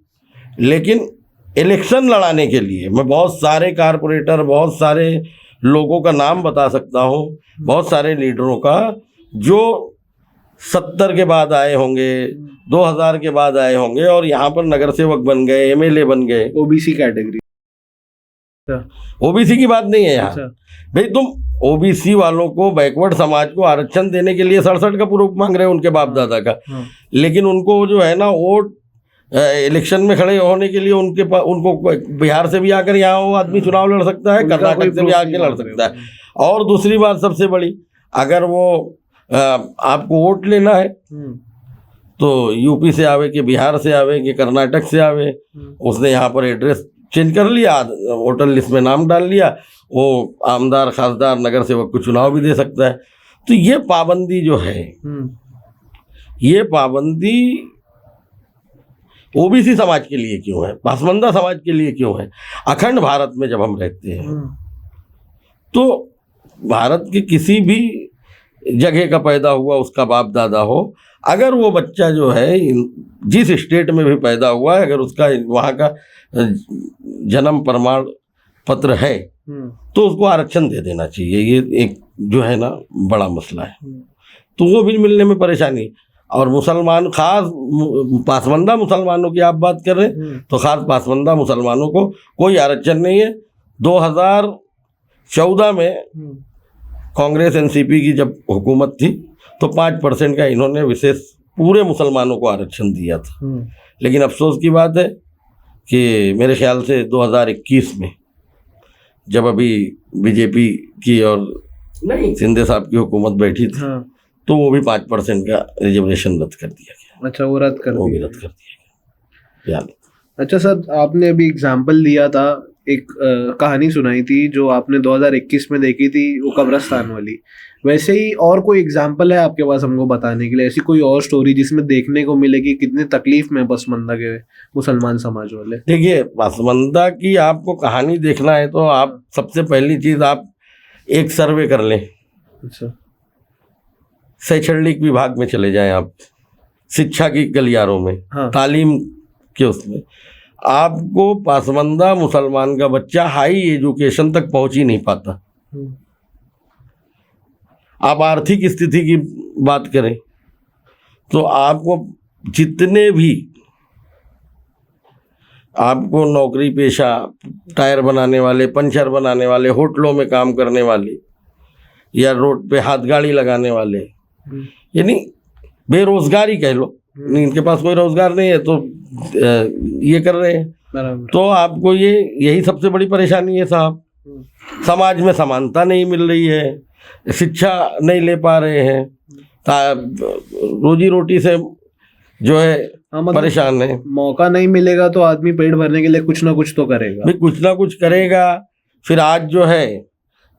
लेकिन इलेक्शन लड़ाने के लिए मैं बहुत सारे कारपोरेटर, बहुत सारे लोगों का नाम बता सकता हूँ, बहुत सारे लीडरों का, जो 70 के बाद आए होंगे, 2000 के बाद आए होंगे और यहाँ पर नगर सेवक बन गए, एमएलए बन गए। ओबीसी कैटेगरी, ओबीसी की बात नहीं है यहाँ। भाई तुम ओबीसी वालों को, बैकवर्ड समाज को आरक्षण देने के लिए 67 का प्रूफ मांग रहे हो उनके बाप दादा का, लेकिन उनको जो है ना वोट इलेक्शन में खड़े होने के लिए उनको बिहार से भी आकर यहाँ वो आदमी चुनाव लड़ सकता है, कर्नाटक से भी आके लड़ सकता है। और दूसरी बात सबसे बड़ी, अगर वो आपको वोट लेना है तो यूपी से आवे कि बिहार से आवे कि कर्नाटक से आवे, उसने यहाँ पर एड्रेस चेंज कर लिया, वोटर लिस्ट में नाम डाल लिया, वो आमदार, खासदार, नगर सेवक को चुनाव भी दे सकता है। तो ये पाबंदी जो है, ये पाबंदी ओबीसी समाज के लिए क्यों है, पासमंदा समाज के लिए क्यों है? अखंड भारत में जब हम रहते हैं तो भारत के किसी भी जगह का पैदा हुआ उसका बाप दादा हो, अगर वो बच्चा जो है जिस स्टेट में भी पैदा हुआ है, अगर उसका वहाँ का जन्म प्रमाण पत्र है तो उसको आरक्षण दे देना चाहिए। ये एक जो है ना बड़ा मसला है, तो वो भी मिलने में परेशानी। और मुसलमान, खास पासमंदा मुसलमानों की आप बात कर रहे हैं तो खास पासमंदा मुसलमानों को कोई आरक्षण नहीं है। 2014 में कांग्रेस एनसीपी की जब हुकूमत थी तो 5% का इन्होंने विशेष पूरे मुसलमानों को आरक्षण दिया था। लेकिन अफसोस की बात है कि मेरे ख्याल से 2021 में जब अभी बीजेपी की और शिंदे साहब की हुकूमत बैठी थी तो वो भी 5% का रिजर्वेशन रद्द कर दिया गया। अच्छा, वो रद्द कर दिया गया। अच्छा सर, आपने अभी एग्जाम्पल दिया था, एक कहानी सुनाई थी जो आपने 2021 में देखी थी, वो कब्रिस्तान वाली। वैसे ही और कोई एग्जाम्पल है आपके पास हमको बताने के लिए, ऐसी कोई और स्टोरी जिसमें देखने को मिले कि कितने तकलीफ में पसमंदा के मुसलमान समाज वाले? देखिए, पसमंदा की आपको कहानी देखना है तो आप सबसे पहली चीज आप एक सर्वे कर लें। अच्छा। शैक्षणिक विभाग में चले जाएं आप, शिक्षा की गलियारों में, तालीम के उसमें, आपको पासमंदा मुसलमान का बच्चा हाई एजुकेशन तक पहुंच ही नहीं पाता। आप आर्थिक स्थिति की बात करें तो आपको जितने भी आपको नौकरी पेशा, टायर बनाने वाले, पंचर बनाने वाले, होटलों में काम करने वाले या रोड पे हाथ गाड़ी लगाने वाले, यानी बेरोजगारी कह लो, इनके पास कोई रोजगार नहीं है तो ये कर रहे हैं। तो आपको यही सबसे बड़ी परेशानी है साहब। समाज में समानता नहीं मिल रही है, शिक्षा नहीं ले पा रहे हैं, रोजी रोटी से जो है परेशान है। मौका नहीं मिलेगा तो आदमी पेट भरने के लिए कुछ ना कुछ तो करेगा, कुछ ना कुछ करेगा। फिर आज जो है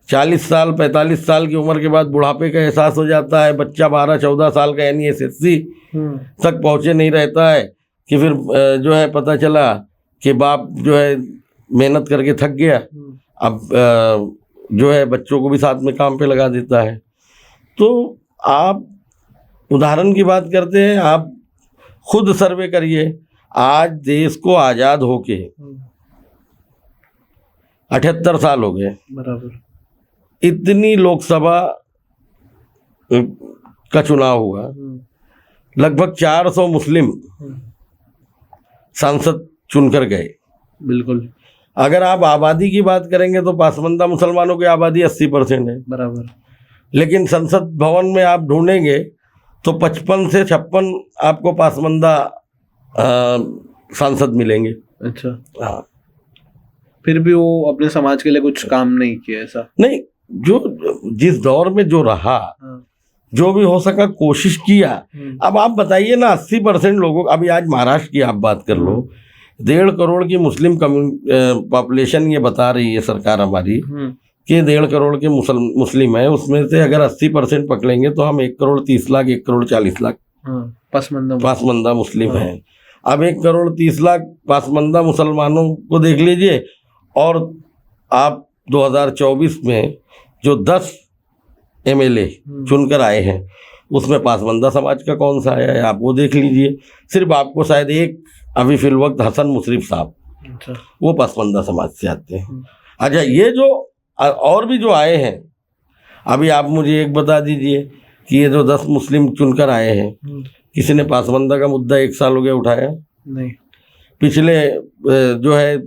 40 साल 45 साल की उम्र के बाद बुढ़ापे का एहसास हो जाता है। बच्चा 12-14 साल का यानी SSC तक पहुँचे नहीं रहता है कि फिर जो है पता चला कि बाप जो है मेहनत करके थक गया, अब जो है बच्चों को भी साथ में काम पे लगा देता है। तो आप उदाहरण की बात करते हैं, आप खुद सर्वे करिए। आज देश को आज़ाद होके 78 साल हो गए, बराबर। इतनी लोकसभा का चुनाव हुआ, लगभग 400 मुस्लिम सांसद चुनकर गए। बिल्कुल। अगर आप आबादी की बात करेंगे तो पासमानदा मुसलमानों की आबादी 80% है, बराबर। लेकिन संसद भवन में आप ढूंढेंगे तो 55 से 56 आपको पासमानदा सांसद मिलेंगे। अच्छा। हाँ, फिर भी वो अपने समाज के लिए कुछ काम नहीं किया, ऐसा नहीं। जो जिस दौर में जो रहा, जो भी हो सका कोशिश किया। अब आप बताइए ना, 80% लोगों, अभी आज महाराष्ट्र की आप बात कर लो, 1.5 करोड़ की मुस्लिम पॉपुलेशन ये बता रही है सरकार हमारी कि 1.5 करोड़ के मुस्लिम है। उसमें से अगर 80% पकड़ेंगे तो हम 1 करोड़ 30 लाख 1 करोड़ 40 लाख पासमानदा मुस्लिम हैं। अब 1 करोड़ 30 लाख पासमानदा मुसलमानों को देख लीजिए, और आप 2024 में जो 10 MLA चुनकर आए हैं उसमें पासमानदा समाज का कौन सा आया है आप वो देख लीजिए। सिर्फ आपको शायद एक अभी फिल वक्त हसन मुशर्रफ साहब, वो पासमानदा समाज से आते हैं। अच्छा, ये जो और भी जो आए हैं, अभी आप मुझे एक बता दीजिए कि ये जो 10 मुस्लिम चुनकर आए हैं, किसी ने पासमानदा का मुद्दा 1 साल हो गया उठाया नहीं। पिछले जो है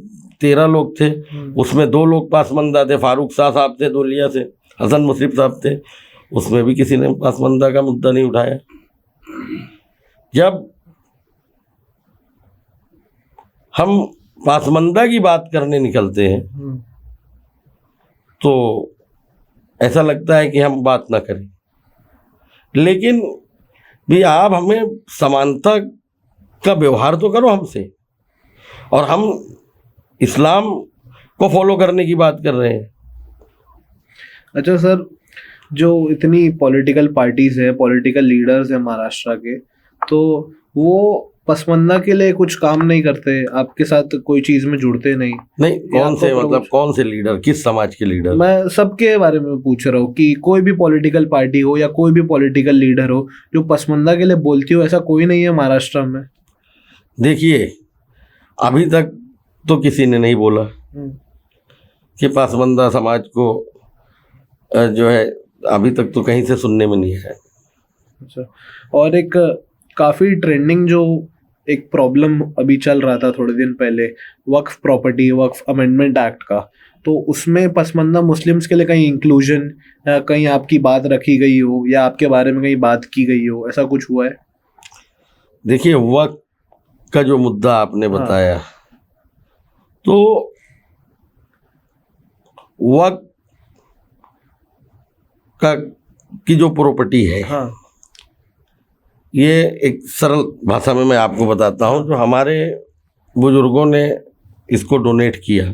13 लोग थे, उसमें 2 लोग पासमानदा थे, फारूक शाह साहब थे धोलिया से, हसन मुशर्रफ साहब थे, उसमें भी किसी ने पासमानदा का मुद्दा नहीं उठाया। जब हम पासमानदा की बात करने निकलते हैं तो ऐसा लगता है कि हम बात ना करें, लेकिन भी आप हमें समानता का व्यवहार तो करो हमसे। और हम इस्लाम को फॉलो करने की बात कर रहे हैं। अच्छा सर, जो इतनी पॉलिटिकल पार्टीज है, पॉलिटिकल लीडर्स हैं महाराष्ट्र के, तो वो पसमानदा के लिए कुछ काम नहीं करते, आपके साथ कोई चीज में जुड़ते नहीं? कौन से, मतलब कौन से लीडर, किस समाज के लीडर? मैं सबके बारे में पूछ रहा हूँ कि कोई भी पॉलिटिकल पार्टी हो या कोई भी पॉलिटिकल लीडर हो जो पसमानदा के लिए बोलती हो, ऐसा कोई नहीं है महाराष्ट्र में? देखिए, अभी तक तो किसी ने नहीं बोला कि पासमानदा समाज को जो है, अभी तक तो कहीं से सुनने में नहीं है। अच्छा, और एक काफ़ी ट्रेंडिंग जो एक प्रॉब्लम अभी चल रहा था थोड़े दिन पहले, वक्फ प्रॉपर्टी, वक्फ अमेंडमेंट एक्ट का, तो उसमें पसमानदा मुस्लिम्स के लिए कहीं इंक्लूजन, कहीं आपकी बात रखी गई हो या आपके बारे में कहीं बात की गई हो, ऐसा कुछ हुआ है? देखिए, वक्फ का जो मुद्दा आपने बताया, तो वक्फ का की जो प्रॉपर्टी है, ये एक सरल भाषा में मैं आपको बताता हूँ, जो हमारे बुजुर्गों ने इसको डोनेट किया,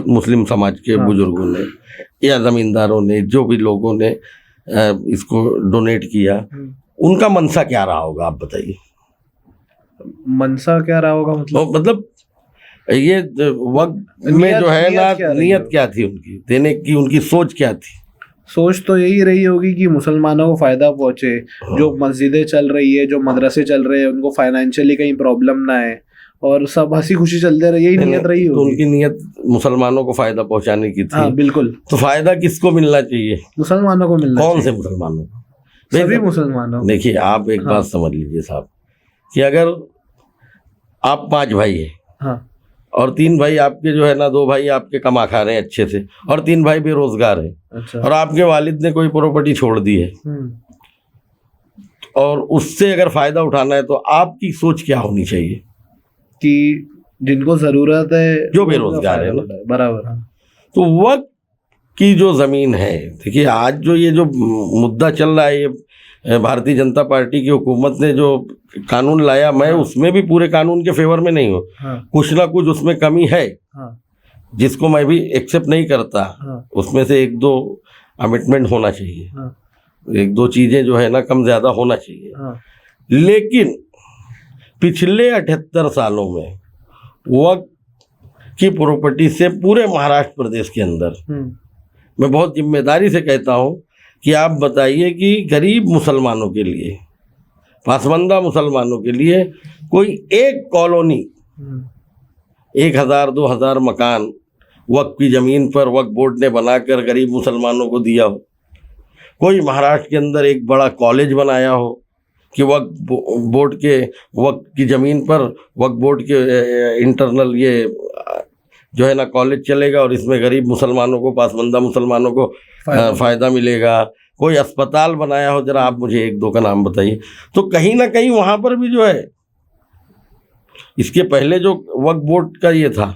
मुस्लिम समाज के बुजुर्गों ने या ज़मींदारों ने, जो भी लोगों ने इसको डोनेट किया, उनका मनसा क्या रहा होगा आप बताइए? मनसा क्या रहा होगा मतलब ये वक्त में जो है ना, नियत क्या थी उनकी देने की, उनकी सोच क्या थी? सोच तो यही रही होगी कि मुसलमानों को फ़ायदा पहुँचे, जो मस्जिदें चल रही है, जो मदरसे चल रहे हैं, उनको फाइनेंशियली कहीं प्रॉब्लम ना है, और सब हंसी खुशी चलते रहे, यही नियत रही तो होगी। उनकी नियत मुसलमानों को फायदा पहुंचाने की थी। हाँ बिल्कुल। तो फायदा किसको मिलना चाहिए? मुसलमानों को मिलना कौन चाहिए। से मुसलमानों को? सभी मुसलमानों। देखिए आप एक बात समझ लीजिए साहब, कि अगर आप 5 भाई हैं, हाँ, और 3 भाई आपके जो है ना, 2 भाई आपके कमा खा रहे हैं अच्छे से, और 3 भाई बेरोजगार हैं, अच्छा, और आपके वालिद ने कोई प्रॉपर्टी छोड़ दी है, और उससे अगर फायदा उठाना है, तो आपकी सोच क्या होनी चाहिए? कि जिनको जरूरत है, जो बेरोजगार है ना, बराबर। हाँ। तो वक्त की जो जमीन है, देखिए आज जो ये जो मुद्दा चल रहा है, ये भारतीय जनता पार्टी की हुकूमत ने जो कानून लाया, मैं उसमें भी पूरे कानून के फेवर में नहीं हूँ। कुछ ना कुछ उसमें कमी है, जिसको मैं भी एक्सेप्ट नहीं करता। उसमें से 1-2 अमिटमेंट होना चाहिए, 1-2 चीजें जो है ना कम ज्यादा होना चाहिए। लेकिन पिछले 78 सालों में वक्त की प्रॉपर्टी से पूरे महाराष्ट्र प्रदेश के अंदर, मैं बहुत जिम्मेदारी से कहता हूँ कि आप बताइए कि गरीब मुसलमानों के लिए, पासबंदा मुसलमानों के लिए कोई एक कॉलोनी 1000-2000 मकान वक्फ की ज़मीन पर वक्फ बोर्ड ने बनाकर गरीब मुसलमानों को दिया हो? कोई महाराष्ट्र के अंदर एक बड़ा कॉलेज बनाया हो कि वक्फ बोर्ड के वक्फ की ज़मीन पर वक्फ बोर्ड के इंटरनल ये जो है ना कॉलेज चलेगा, और इसमें गरीब मुसलमानों को, पासबंदा मुसलमानों को फ़ायदा मिलेगा? कोई अस्पताल बनाया हो? जरा आप मुझे 1-2 का नाम बताइए। तो कहीं ना कहीं वहाँ पर भी जो है, इसके पहले जो वक्फ बोर्ड का ये था,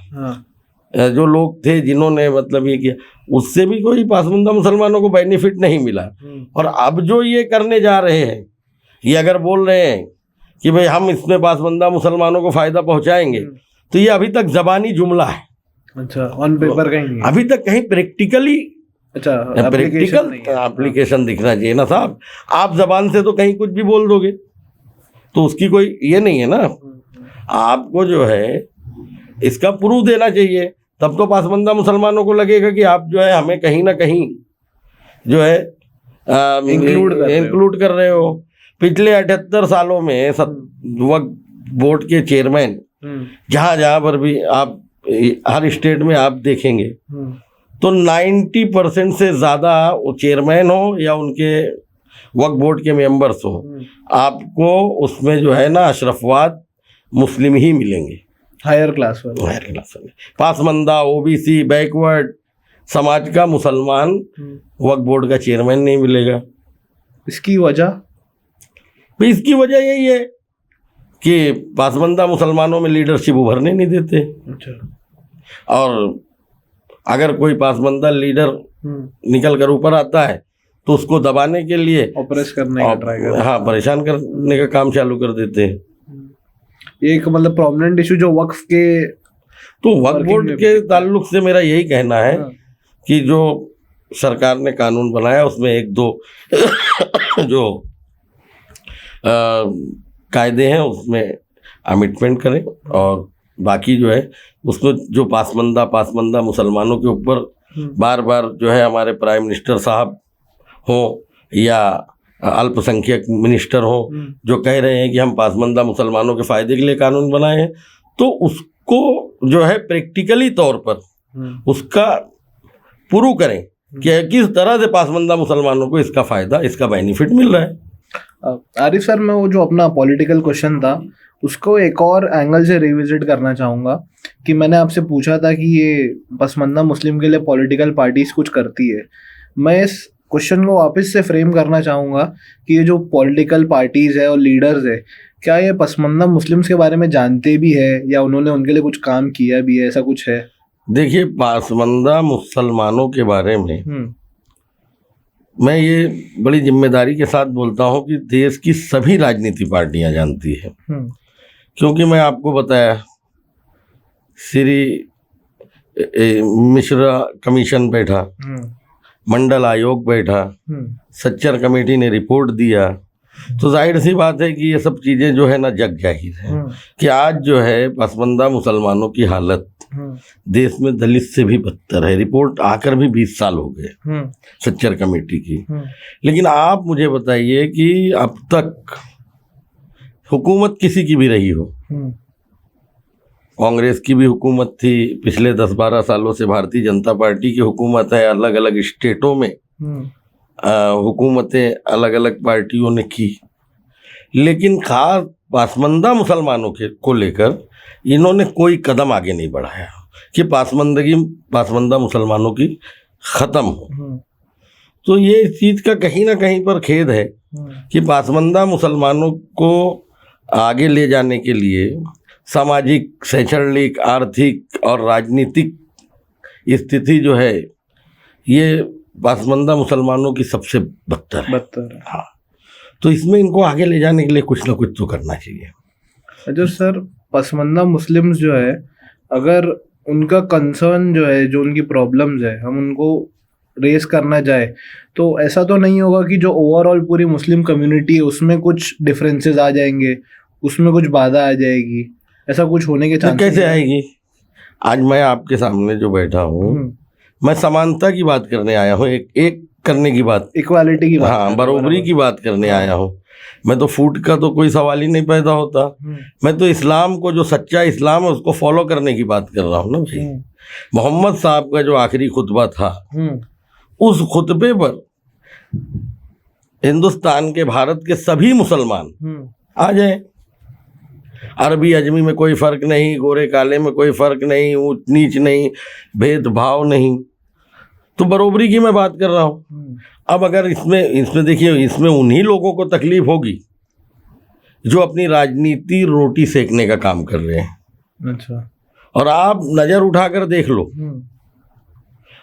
जो लोग थे जिन्होंने मतलब ये किया, उससे भी कोई पासबंदा मुसलमानों को बेनिफिट नहीं मिला। और अब जो ये करने जा रहे हैं, ये अगर बोल रहे हैं कि भाई हम इसमें पासबंदा मुसलमानों को फ़ायदा पहुँचाएंगे, तो ये अभी तक ज़बानी जुमला है। अच्छा, ऑन पेपर कहीं नहीं, अभी तक कहीं प्रैक्टिकली, अच्छा प्रैक्टिकल एप्लीकेशन दिखना चाहिए ना साहब। आप जबान से तो कहीं कुछ भी बोल दोगे, तो उसकी कोई ये नहीं है ना। आपको जो है इसका प्रूफ देना चाहिए, तब तो पासबंदा मुसलमानों को लगेगा कि आप जो है हमें कहीं ना कहीं जो है इंक्लूड कर रहे हो। पिछले 78 सालों में वक्फ बोर्ड के चेयरमैन, जहाँ पर भी आप हर स्टेट में आप देखेंगे, तो 90% से ज़्यादा चेयरमैन हो या उनके वक्फ बोर्ड के मेंबर्स हो, आपको उसमें जो है ना अशरफवाद मुस्लिम ही मिलेंगे, हायर क्लास वाले। पासबंदा, ओबीसी, बैकवर्ड समाज का मुसलमान वक्फ बोर्ड का चेयरमैन नहीं मिलेगा। इसकी वजह यही है कि पासबंदा मुसलमानों में लीडरशिप उभरने नहीं देते। अच्छा। और अगर कोई पासबंदा लीडर निकल कर ऊपर आता है, तो उसको दबाने के लिए ऑपरेस करने का ट्राई करते हैं। हाँ, परेशान करने का काम चालू कर देते हैं। एक मतलब प्रोमिनेंट इशू जो वक्फ के, तो वक्फ बोर्ड के ताल्लुक से मेरा यही कहना है कि जो सरकार ने कानून बनाया, उसमें 1-2 जो कायदे हैं उसमें अमिटमेंट करें, और बाकी जो है उसको जो पासबंदा मुसलमानों के ऊपर बार बार जो है हमारे प्राइम मिनिस्टर साहब हो या अल्पसंख्यक मिनिस्टर हो, जो कह रहे हैं कि हम पासबंदा मुसलमानों के फ़ायदे के लिए कानून बनाए हैं, तो उसको जो है प्रैक्टिकली तौर पर उसका प्रूव करें कि किस तरह से पासबंदा मुसलमानों को इसका फ़ायदा, इसका बेनिफिट मिल रहा है। आरिफ सर, मैं वो जो अपना पॉलिटिकल क्वेश्चन था उसको एक और एंगल से रिविजिट करना चाहूँगा कि मैंने आपसे पूछा था कि ये पसमानदा मुस्लिम के लिए पॉलिटिकल पार्टीज कुछ करती है। मैं इस क्वेश्चन को वापस से फ्रेम करना चाहूँगा कि ये जो पॉलिटिकल पार्टीज है और लीडर्स है, क्या ये पसमानदा मुस्लिम्स के बारे में जानते भी है या उन्होंने उनके लिए कुछ काम किया भी है, ऐसा कुछ है? देखिए, पासबंदा मुसलमानों के बारे में मैं ये बड़ी जिम्मेदारी के साथ बोलता हूँ कि देश की सभी राजनीति पार्टियां जानती है, क्योंकि मैं आपको बताया श्री मिश्रा कमीशन बैठा, मंडल आयोग बैठा, सच्चर कमेटी ने रिपोर्ट दिया, तो जाहिर सी बात है कि ये सब चीज़ें जो है ना जग जाहिर है कि आज जो है पसमानदा मुसलमानों की हालत देश में दलित से भी बदतर है। रिपोर्ट आकर भी 20 साल हो गए सच्चर कमेटी की। लेकिन आप मुझे बताइए कि अब तक हुकूमत किसी की भी रही हो, कांग्रेस की भी हुकूमत थी, पिछले 10-12 सालों से भारतीय जनता पार्टी की हुकूमत है, अलग अलग स्टेटों में हुकूमतें अलग अलग पार्टियों ने की, लेकिन खास पासमानदा मुसलमानों को लेकर इन्होंने कोई कदम आगे नहीं बढ़ाया कि पासमानदा मुसलमानों की ख़त्म हो। तो ये इस चीज़ का कहीं ना कहीं पर खेद है कि पासमानदा मुसलमानों को आगे ले जाने के लिए सामाजिक, शैक्षणिक, आर्थिक और राजनीतिक स्थिति जो है ये पासमानदा मुसलमानों की सबसे बदतर है। हाँ, तो इसमें इनको आगे ले जाने के लिए कुछ ना कुछ तो करना चाहिए। अच्छा सर, पसमानदा मुस्लिम्स जो है, अगर उनका कंसर्न जो है, जो उनकी प्रॉब्लम्स है, हम उनको रेस करना चाहे तो ऐसा तो नहीं होगा कि जो ओवरऑल पूरी मुस्लिम कम्युनिटी है उसमें कुछ डिफरेंसेस आ जाएंगे, उसमें कुछ बाधा आ जाएगी, ऐसा कुछ होने के चांसेस कैसे आएगी? आज मैं आपके सामने जो बैठा हूँ, मैं समानता की बात करने आया हूँ, एक करने की बात, इक्वालिटी की बात, हाँ, बराबरी की बात करने आया हूँ। मैं तो फूट का तो कोई सवाल ही नहीं पैदा होता। मैं तो इस्लाम को, जो सच्चा इस्लाम है उसको फॉलो करने की बात कर रहा हूँ ना भाई। मोहम्मद साहब का जो आखिरी खुतबा था, उस खुतबे पर हिंदुस्तान के, भारत के सभी मुसलमान आ जाए। अरबी अजमी में कोई फ़र्क नहीं, गोरे काले में कोई फ़र्क नहीं, ऊंच नीच नहीं, भेदभाव नहीं, तो बराबरी की मैं बात कर रहा हूँ। अब अगर इसमें देखिए, इसमें उन्हीं लोगों को तकलीफ होगी जो अपनी राजनीति रोटी सेकने का काम कर रहे हैं। अच्छा। और आप नज़र उठाकर देख लो,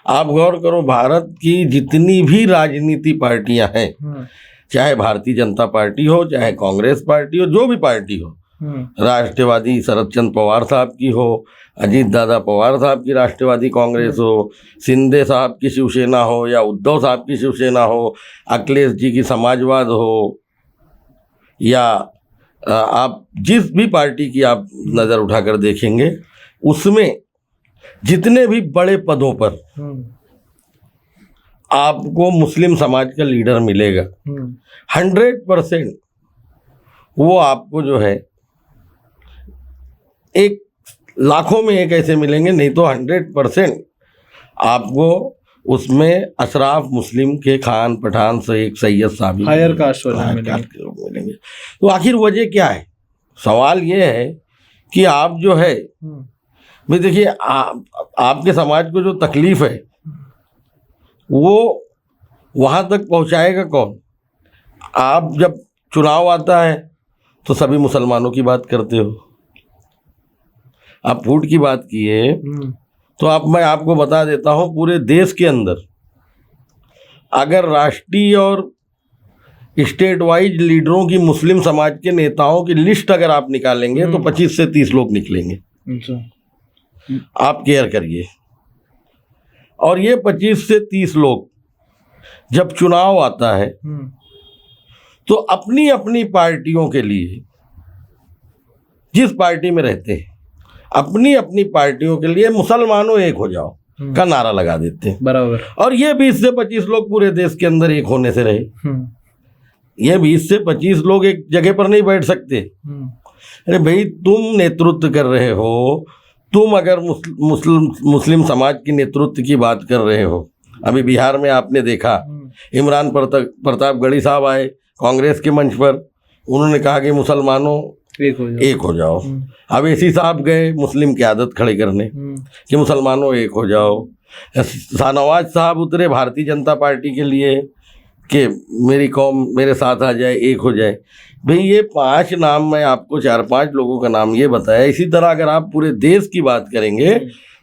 आप गौर करो, भारत की जितनी भी राजनीति पार्टियां हैं, चाहे भारतीय जनता पार्टी हो, चाहे कांग्रेस पार्टी हो, जो भी पार्टी हो, राष्ट्रवादी शरद चंद्र पवार साहब की हो, अजीत दादा पवार साहब की राष्ट्रवादी कांग्रेस हो, शिंदे साहब की शिवसेना हो, या उद्धव साहब की शिवसेना हो, अखिलेश जी की समाजवाद हो, या आप जिस भी पार्टी की आप नज़र उठाकर देखेंगे, उसमें जितने भी बड़े पदों पर आपको मुस्लिम समाज का लीडर मिलेगा, 100% वो आपको जो है एक लाखों में एक ऐसे मिलेंगे, नहीं तो 100% आपको उसमें अशराफ मुस्लिम के खान पठान से एक सैयद साहब, हायर कास्ट वाले मिलेंगे। तो आखिर वजह क्या है? सवाल ये है कि आप जो है, भाई देखिए, आपके समाज को जो तकलीफ है वो वहाँ तक पहुँचाएगा कौन? आप जब चुनाव आता है तो सभी मुसलमानों की बात करते हो। आप फूट की बात किए तो मैं आपको बता देता हूँ, पूरे देश के अंदर अगर राष्ट्रीय और स्टेट वाइज लीडरों की, मुस्लिम समाज के नेताओं की लिस्ट अगर आप निकालेंगे तो 25 से 30 लोग निकलेंगे। आप केयर करिए। और ये 25 से 30 लोग जब चुनाव आता है तो अपनी अपनी पार्टियों के लिए, जिस पार्टी में रहते हैं, अपनी अपनी पार्टियों के लिए मुसलमानों एक हो जाओ का नारा लगा देते हैं। बराबर। और ये 20 से 25 लोग पूरे देश के अंदर एक होने से रहे। ये 20 से 25 लोग एक जगह पर नहीं बैठ सकते। अरे भाई, तुम नेतृत्व कर रहे हो, तुम अगर मुस्लिम समाज की नेतृत्व की बात कर रहे हो, अभी बिहार में आपने देखा, इमरान प्रतापगढ़ी साहब आए कांग्रेस के मंच पर, उन्होंने कहा कि मुसलमानों एक हो जाओ। अब एसी साहब गए मुस्लिम की आदत खड़े करने कि मुसलमानों एक हो जाओ। शाहनवाज साहब उतरे भारतीय जनता पार्टी के लिए कि मेरी कौम मेरे साथ आ जाए, एक हो जाए। भाई, ये 5 नाम, मैं आपको 4-5 लोगों का नाम ये बताया। इसी तरह अगर आप पूरे देश की बात करेंगे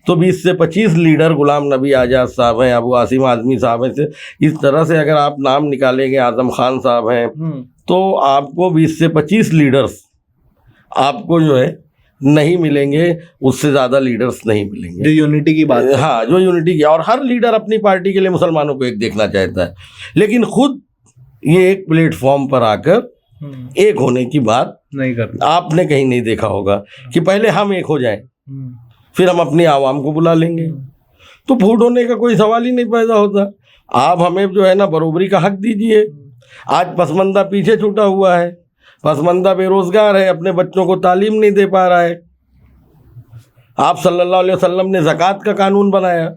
तो 20 से 25 लीडर, गुलाम नबी आज़ाद साहब हैं, अबू आसिम आज़मी साहब हैं, इस तरह से अगर आप नाम निकालेंगे, आजम खान साहब हैं, तो आपको 20 से 25 लीडर्स आपको जो है नहीं मिलेंगे, उससे ज़्यादा लीडर्स नहीं मिलेंगे। जो यूनिटी की बात है। हाँ, जो यूनिटी की, और हर लीडर अपनी पार्टी के लिए मुसलमानों को एक देखना चाहता है, लेकिन खुद ये एक प्लेटफॉर्म पर आकर एक होने की बात नहीं करता। आपने कहीं नहीं देखा होगा कि पहले हम एक हो जाएं, फिर हम अपनी आवाम को बुला लेंगे। तो फूट होने का कोई सवाल ही नहीं पैदा होता। आप हमें जो है ना बराबरी का हक दीजिए। आज पसमानदा पीछे छूटा हुआ है, पसमानदा बेरोजगार है, अपने बच्चों को तालीम नहीं दे पा रहा है, आप सल्लल्लाहु अलैहि वसल्लम ने ज़कात का कानून बनाया।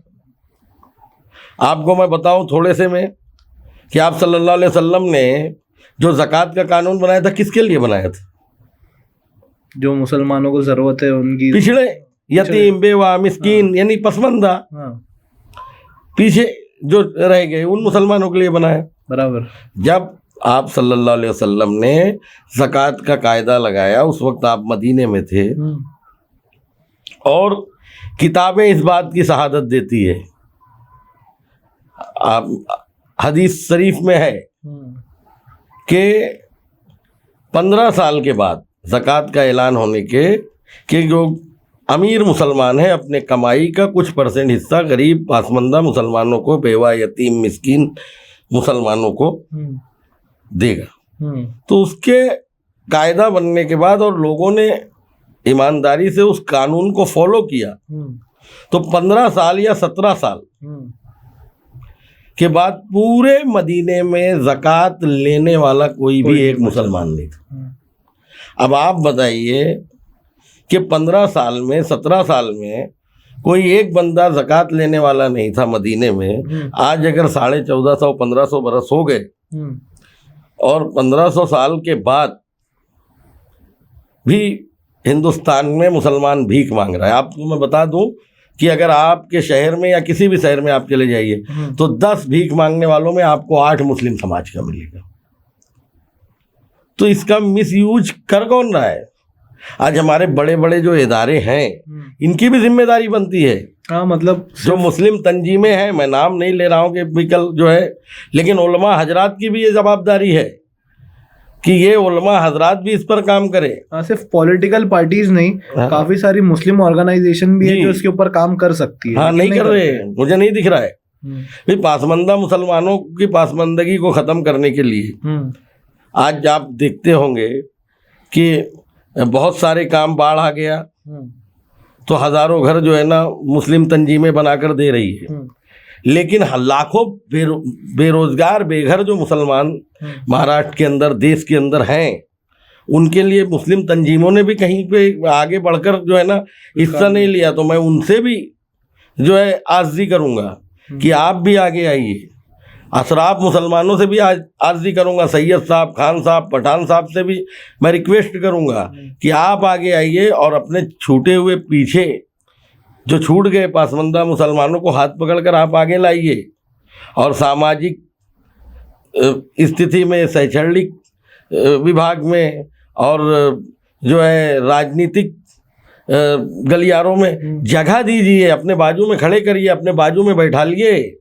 आपको मैं बताऊं थोड़े से में कि आप सल्लल्लाहु अलैहि वसल्लम ने जो ज़कात का कानून बनाया था किसके लिए बनाया था? जो मुसलमानों को ज़रूरत है उनकी, पिछड़े, यतीम, बेवा, मिस्कीन, यानी पसमानदा, पीछे जो रह गए, उन मुसलमानों के लिए बनाया। बराबर। जब आप सल्लल्लाहु अलैहि वसल्लम ने ज़कात का कायदा लगाया उस वक्त आप मदीने में थे और किताबें इस बात की शहादत देती है, आप हदीस शरीफ में है कि 15 साल के बाद ज़कात का ऐलान होने के जो अमीर मुसलमान है अपने कमाई का कुछ % हिस्सा गरीब पासमंदा मुसलमानों को, बेवा, यतीम, मिस्कीन मुसलमानों को देगा। तो उसके कायदा बनने के बाद और लोगों ने ईमानदारी से उस कानून को फॉलो किया तो 15 साल या 17 साल के बाद पूरे मदीने में ज़कात लेने वाला कोई भी एक मुसलमान नहीं था। अब आप बताइए कि 15 साल में, 17 साल में कोई एक बंदा ज़कात लेने वाला नहीं था मदीने में। आज अगर 1450-1500 बरस हो गए और 1500 साल के बाद भी हिंदुस्तान में मुसलमान भीख मांग रहा है। आपको मैं बता दूं कि अगर आपके शहर में या किसी भी शहर में आप चले जाइए तो 10 भीख मांगने वालों में आपको 8 मुस्लिम समाज का मिलेगा। तो इसका मिसयूज कर कौन रहा है? आज हमारे बड़े बड़े जो इदारे हैं इनकी भी जिम्मेदारी बनती है। हाँ, मतलब जो मुस्लिम तंजीमें हैं, मैं नाम नहीं ले रहा हूँ कि विकल जो है, लेकिन उलमा हजरात की भी ये जवाबदारी है कि ये उलमा हजरात भी इस पर काम करें। हाँ, सिर्फ पॉलिटिकल पार्टीज नहीं, काफी सारी मुस्लिम ऑर्गेनाइजेशन भी है जो इसके ऊपर काम कर सकती है। हाँ, नहीं कर रहे, मुझे नहीं दिख रहा है। भाई पासमंदा मुसलमानों की पासमंदगी को ख़त्म करने के लिए आज आप देखते होंगे कि बहुत सारे काम, बाढ़ आ गया तो हज़ारों घर जो है ना मुस्लिम तंजीमें बनाकर दे रही है, लेकिन लाखों बेरोजगार बेघर जो मुसलमान महाराष्ट्र के अंदर, देश के अंदर हैं, उनके लिए मुस्लिम तंजीमों ने भी कहीं पे आगे बढ़कर जो है ना हिस्सा नहीं लिया। तो मैं उनसे भी जो है आर्जी करूँगा कि आप भी आगे आइए। अशराफ मुसलमानों से भी आर्जी करूँगा, सैयद साहब, खान साहब, पठान साहब से भी मैं रिक्वेस्ट करूँगा कि आप आगे आइए और अपने छूटे हुए पीछे जो छूट गए पासमंदा मुसलमानों को हाथ पकड़कर आप आगे लाइए और सामाजिक स्थिति में, शैक्षणिक विभाग में और जो है राजनीतिक गलियारों में जगह दीजिए, अपने बाजू में खड़े करिए, अपने बाजू में बैठालिए।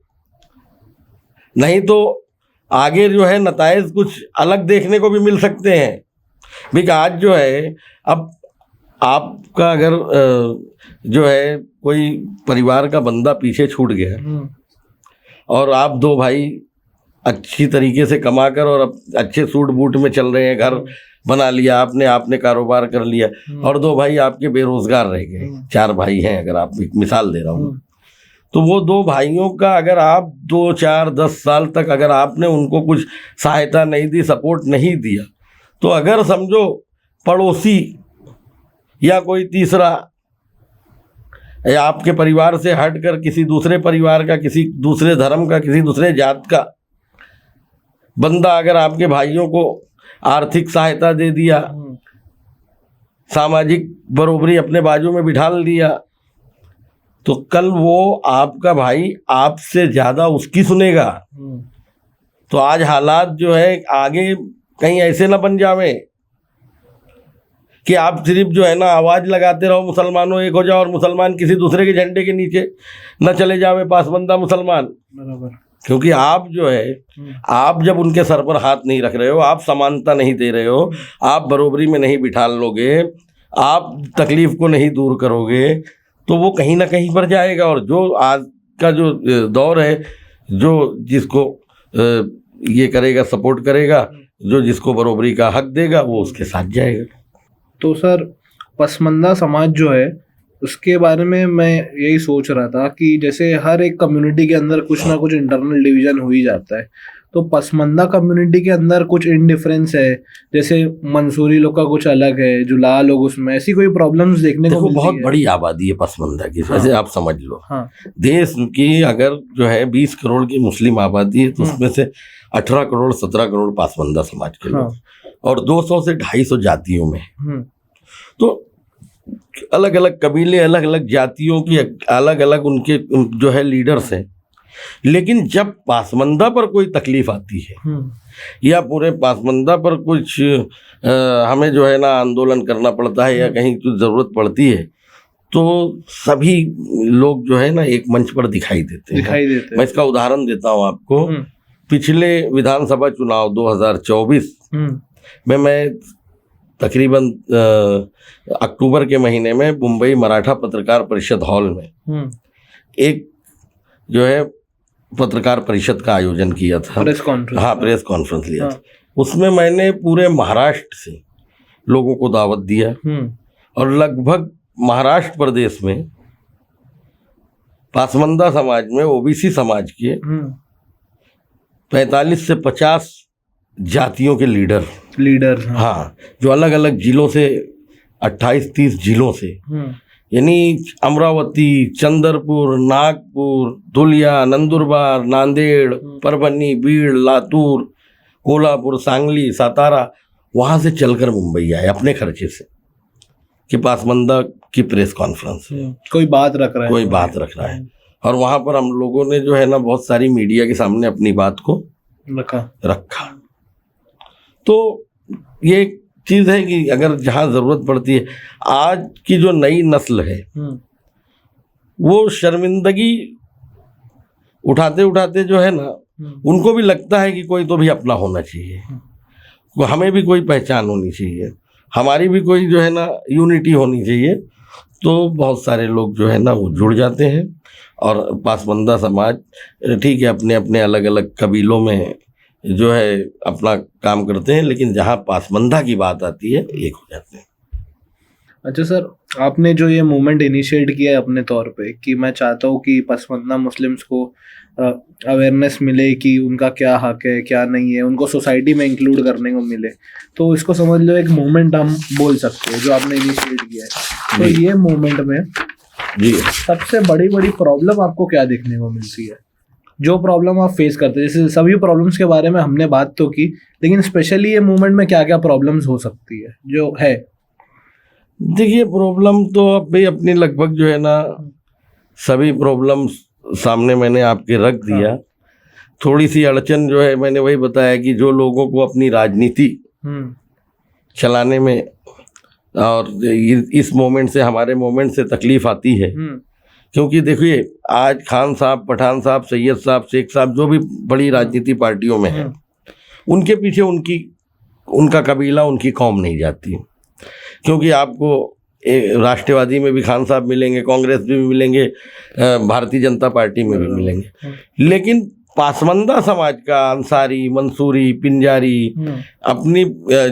नहीं तो आगे जो है नताइज कुछ अलग देखने को भी मिल सकते हैं। बिकॉज़ आज जो है, अब आपका अगर जो है कोई परिवार का बंदा पीछे छूट गया और आप 2 भाई अच्छी तरीके से कमाकर और अब अच्छे सूट बूट में चल रहे हैं, घर बना लिया आपने कारोबार कर लिया, और 2 भाई आपके बेरोजगार रह गए, 4 भाई हैं, अगर आप एक मिसाल दे रहा हूँ, तो वो 2 भाइयों का अगर आप 2, 4, 10 साल तक अगर आपने उनको कुछ सहायता नहीं दी, सपोर्ट नहीं दिया, तो अगर समझो पड़ोसी या कोई तीसरा या आपके परिवार से हटकर किसी दूसरे परिवार का, किसी दूसरे धर्म का, किसी दूसरे जात का बंदा अगर आपके भाइयों को आर्थिक सहायता दे दिया, सामाजिक बरोबरी अपने बाजू में बिठा दिया, तो कल वो आपका भाई आपसे ज़्यादा उसकी सुनेगा। तो आज हालात जो है आगे कहीं ऐसे ना बन जावे कि आप सिर्फ जो है ना आवाज़ लगाते रहो मुसलमानों एक हो जाओ और मुसलमान किसी दूसरे के झंडे के नीचे न चले जावे पासबंदा मुसलमान। बराबर। क्योंकि आप जो है, आप जब उनके सर पर हाथ नहीं रख रहे हो, आप समानता नहीं दे रहे हो, आप बरोबरी में नहीं बिठा लोगे, आप तकलीफ़ को नहीं दूर करोगे, तो वो कहीं ना कहीं पर जाएगा। और जो आज का जो दौर है, जो जिसको ये करेगा, सपोर्ट करेगा, जो जिसको बरोबरी का हक देगा, वो उसके साथ जाएगा। तो सर, पसमानदा समाज जो है उसके बारे में मैं यही सोच रहा था कि जैसे हर एक कम्युनिटी के अंदर कुछ ना कुछ इंटरनल डिवीज़न हो ही जाता है, तो पसमंदा कम्युनिटी के अंदर कुछ इनडिफरेंस है, जैसे मंसूरी लोग का कुछ अलग है, जुलाहा लोग, उसमें ऐसी कोई प्रॉब्लम्स देखने को मिलती बहुत है? बड़ी आबादी है पसमंदा की, जैसे आप समझ लो। हाँ। देश की अगर जो है 20 करोड़ की मुस्लिम आबादी है, तो उसमें से 18 करोड़ 17 करोड़ पासमंदा समाज के लोग, और 200 से 250 जातियों में। तो अलग अलग कबीले, अलग अलग जातियों की अलग अलग उनके जो है लीडर्स हैं। लेकिन जब पासमंदा पर कोई तकलीफ आती है या पूरे पासमंदा पर कुछ हमें जो है ना आंदोलन करना पड़ता है या कहीं कुछ ज़रूरत पड़ती है, तो सभी लोग जो है ना एक मंच पर दिखाई देते हैं। मैं इसका उदाहरण देता हूँ आपको। पिछले विधानसभा चुनाव 2024 में मैं तकरीबन अक्टूबर के महीने में मुंबई मराठा पत्रकार परिषद हॉल में एक जो है पत्रकार परिषद का आयोजन किया था, प्रेस कॉन्फ्रेंस। हाँ, प्रेस कॉन्फ्रेंस लिया था। उसमें मैंने पूरे महाराष्ट्र से लोगों को दावत दिया और लगभग महाराष्ट्र प्रदेश में पासमंदा समाज में ओबीसी समाज के 45 से 50 जातियों के लीडर हाँ, जो अलग अलग जिलों से 28-30 जिलों से, यानी अमरावती, चंद्रपुर, नागपुर, धुलिया, नंदुरबार, नांदेड़, परभनी, बीड़, लातूर, कोल्हापुर, सांगली, सातारा, वहाँ से चलकर मुंबई आए अपने खर्चे से कि पासमंदा की प्रेस कॉन्फ्रेंस है, कोई बात रख रहा है। और वहाँ पर हम लोगों ने जो है ना बहुत सारी मीडिया के सामने अपनी बात को रखा। तो ये चीज़ है कि अगर जहाँ ज़रूरत पड़ती है, आज की जो नई नस्ल है वो शर्मिंदगी उठाते उठाते जो है ना, उनको भी लगता है कि कोई तो भी अपना होना चाहिए, हमें भी कोई पहचान होनी चाहिए, हमारी भी कोई जो है ना यूनिटी होनी चाहिए। तो बहुत सारे लोग जो है ना वो जुड़ जाते हैं और पासमंदा समाज ठीक है अपने अपने अलग अलग कबीलों में जो है अपना काम करते हैं, लेकिन जहाँ पासमंदा की बात आती है एक हो जाते हैं। अच्छा सर, आपने जो ये मूवमेंट इनिशिएट किया है अपने तौर पे कि मैं चाहता हूँ कि पसमंदा मुस्लिम्स को अवेयरनेस मिले कि उनका क्या हक है क्या नहीं है, उनको सोसाइटी में इंक्लूड करने को मिले, तो इसको समझ लो एक मूवमेंट हम बोल सकते हैं जो आपने इनिशिएट किया है। तो ये मूवमेंट में जी सबसे बड़ी प्रॉब्लम आपको क्या देखने को मिलती है, जो प्रॉब्लम आप फेस करते हैं? जैसे सभी प्रॉब्लम्स के बारे में हमने बात तो की, लेकिन स्पेशली ये मूवमेंट में क्या क्या प्रॉब्लम्स हो सकती है जो है? देखिए, प्रॉब्लम तो अब भी अपनी लगभग जो है ना सभी प्रॉब्लम्स सामने मैंने आपके रख दिया। थोड़ी सी अड़चन जो है मैंने वही बताया कि जो लोगों को अपनी राजनीति चलाने में और इस मोमेंट से, हमारे मोमेंट से तकलीफ आती है, क्योंकि देखिए आज खान साहब, पठान साहब, सैयद साहब, शेख साहब जो भी बड़ी राजनीति पार्टियों में हैं, उनके पीछे उनका कबीला, उनकी कौम नहीं जाती, क्योंकि आपको राष्ट्रवादी में भी खान साहब मिलेंगे, कांग्रेस में भी मिलेंगे, भारतीय जनता पार्टी में भी मिलेंगे, लेकिन पासमंदा समाज का अंसारी, मंसूरी, पिंजारी अपनी